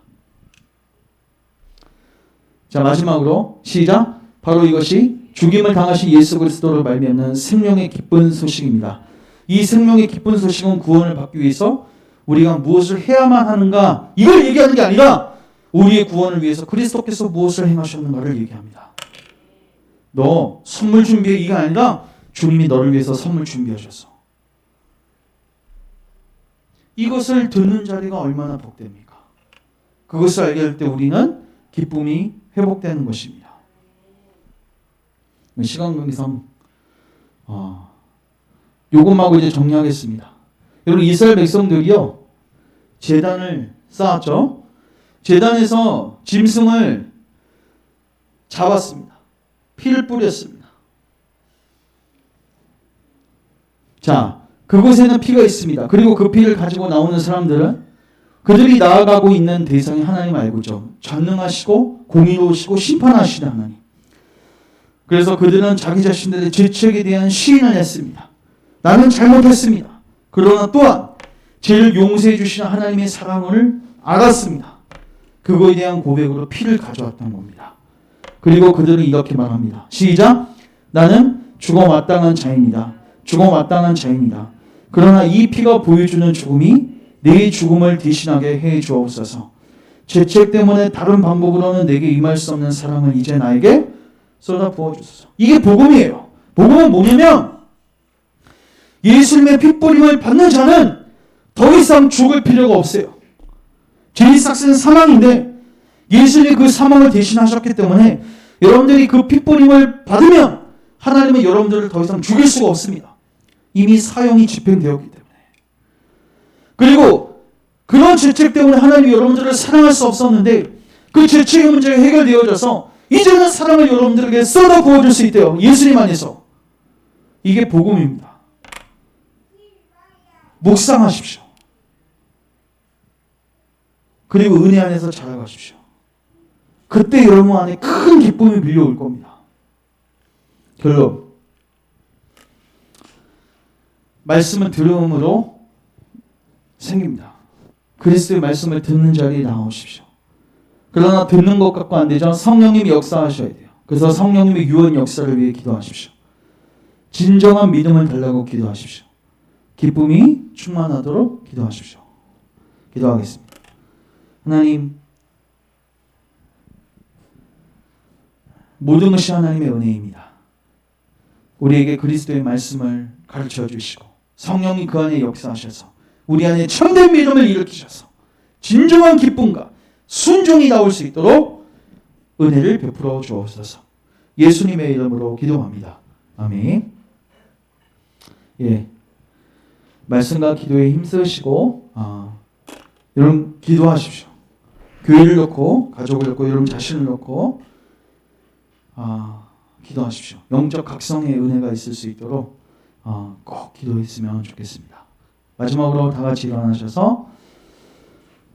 Speaker 1: 자 마지막으로 시작. 바로 이것이 죽임을 당하신 예수 그리스도를 말미암는 생명의 기쁜 소식입니다. 이 생명의 기쁜 소식은 구원을 받기 위해서 우리가 무엇을 해야만 하는가 이걸 얘기하는 게 아니라 우리의 구원을 위해서 그리스도께서 무엇을 행하셨는가를 얘기합니다. 너 선물 준비해 이게 아니라 주님이 너를 위해서 선물 준비하셨어. 이것을 듣는 자리가 얼마나 복됩니까? 그것을 알게 할 때 우리는 기쁨이 회복되는 것입니다. 시간 관계상 요것하고 이제 정리하겠습니다. 여러분 이스라엘 백성들이요 제단을 쌓았죠. 제단에서 짐승을 잡았습니다. 피를 뿌렸습니다. 자 그곳에는 피가 있습니다. 그리고 그 피를 가지고 나오는 사람들은 그들이 나아가고 있는 대상이 하나님 알고죠. 전능하시고 공의로우시고 심판하시는 하나님. 그래서 그들은 자기 자신들의 죄책에 대한 시인을 했습니다. 나는 잘못했습니다. 그러나 또한 죄를 용서해 주시는 하나님의 사랑을 알았습니다. 그거에 대한 고백으로 피를 가져왔던 겁니다. 그리고 그들은 이렇게 말합니다. 시작. 나는 죽어 마땅한 자입니다. 죽어 마땅한 자입니다. 그러나 이 피가 보여주는 죽음이 내 죽음을 대신하게 해 주옵소서. 죄책 때문에 다른 방법으로는 내게 임할 수 없는 사랑을 이제 나에게 쏟아 부어주소서. 이게 복음이에요. 복음은 뭐냐면 예수님의 핏뿌림을 받는 자는 더 이상 죽을 필요가 없어요. 죄의 삭스는 사망인데 예수님이 그 사망을 대신하셨기 때문에 여러분들이 그 핏뿌림을 받으면 하나님은 여러분들을 더 이상 죽일 수가 없습니다. 이미 사형이 집행되었기 때문에. 그리고 그런 죄책 때문에 하나님이 여러분들을 사랑할 수 없었는데 그 죄책의 문제가 해결되어져서 이제는 사랑을 여러분들에게 쏟아 부어줄 수 있대요. 예수님 안에서. 이게 복음입니다. 묵상하십시오. 그리고 은혜 안에서 자라가십시오. 그때 여러분 안에 큰 기쁨이 밀려올 겁니다. 결론. 말씀은 들음으로 생깁니다. 그리스도의 말씀을 듣는 자리에 나오십시오. 그러나 듣는 것 갖고 안 되죠. 성령님이 역사하셔야 돼요. 그래서 성령님의 유언 역사를 위해 기도하십시오. 진정한 믿음을 달라고 기도하십시오. 기쁨이 충만하도록 기도하십시오. 기도하겠습니다. 하나님, 모든 것이 하나님의 은혜입니다. 우리에게 그리스도의 말씀을 가르쳐 주시고 성령이 그 안에 역사하셔서 우리 안에 참된 믿음을 일으키셔서 진정한 기쁨과 순종이 나올 수 있도록 은혜를 베풀어 주옵소서. 예수님의 이름으로 기도합니다. 아멘. 예, 말씀과 기도에 힘쓰시고 여러분 기도하십시오. 교회를 놓고 가족을 놓고 여러분 자신을 놓고 기도하십시오. 영적 각성의 은혜가 있을 수 있도록 꼭 기도했으면 좋겠습니다. 마지막으로 다 같이 일어나셔서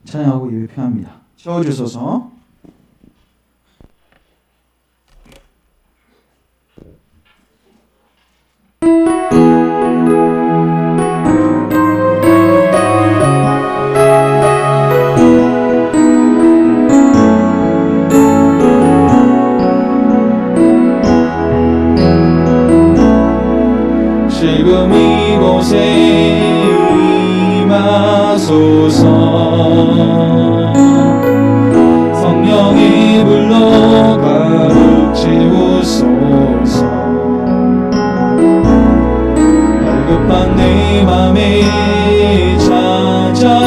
Speaker 1: 찬양하고 예배 표합니다. 채워주소서.
Speaker 2: 지금 이곳에 임하소서. 성령이 불러 가득 채우소서. 갈급한 내 맘에 찾아오셔서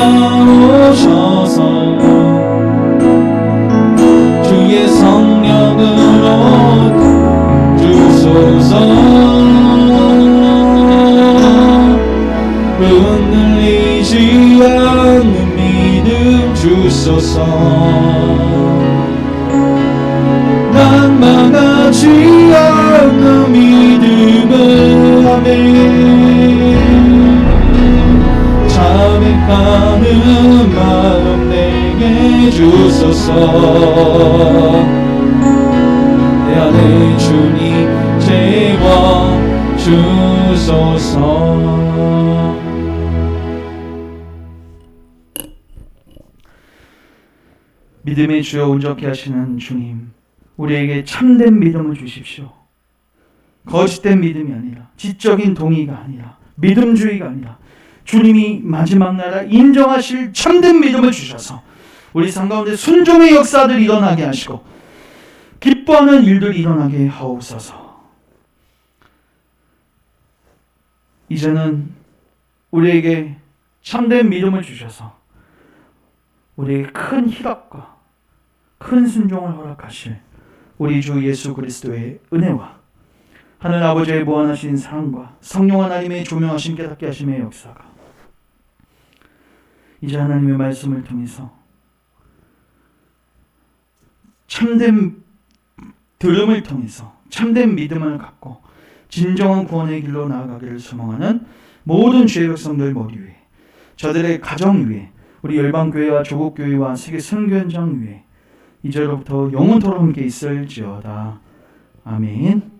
Speaker 2: 주의 성령으로 주소서. 흔들리지 않는 믿음 주소서. 난 망하지 않는 믿음을 아멘. 자백하는 마음 내게 주소서. 내 안에 주님 채워 주소서. 믿음의 주여 온전케 하시는 주님, 우리에게 참된 믿음을 주십시오. 거짓된 믿음이 아니라, 지적인 동의가 아니라, 믿음주의가 아니라 주님이 마지막 나라 인정하실 참된 믿음을 주셔서 우리 삶 가운데 순종의 역사들 일어나게 하시고 기뻐하는 일들 일어나게 하옵소서. 이제는 우리에게 참된 믿음을 주셔서 우리에게 큰 희락과 큰 순종을 허락하실 우리 주 예수 그리스도의 은혜와 하늘 아버지의 무한하신 사랑과 성령 하나님의 조명하신 깨닫게 하심의 역사가 이제 하나님의 말씀을 통해서 참된 들음을 통해서 참된 믿음을 갖고 진정한 구원의 길로 나아가기를 소망하는 모든 주의 백성들 머리 위에, 저들의 가정 위에, 우리 열방교회와 조국교회와 세계 선교현장 위에 이제로부터 영원토록 함께 있을지어다. 아멘.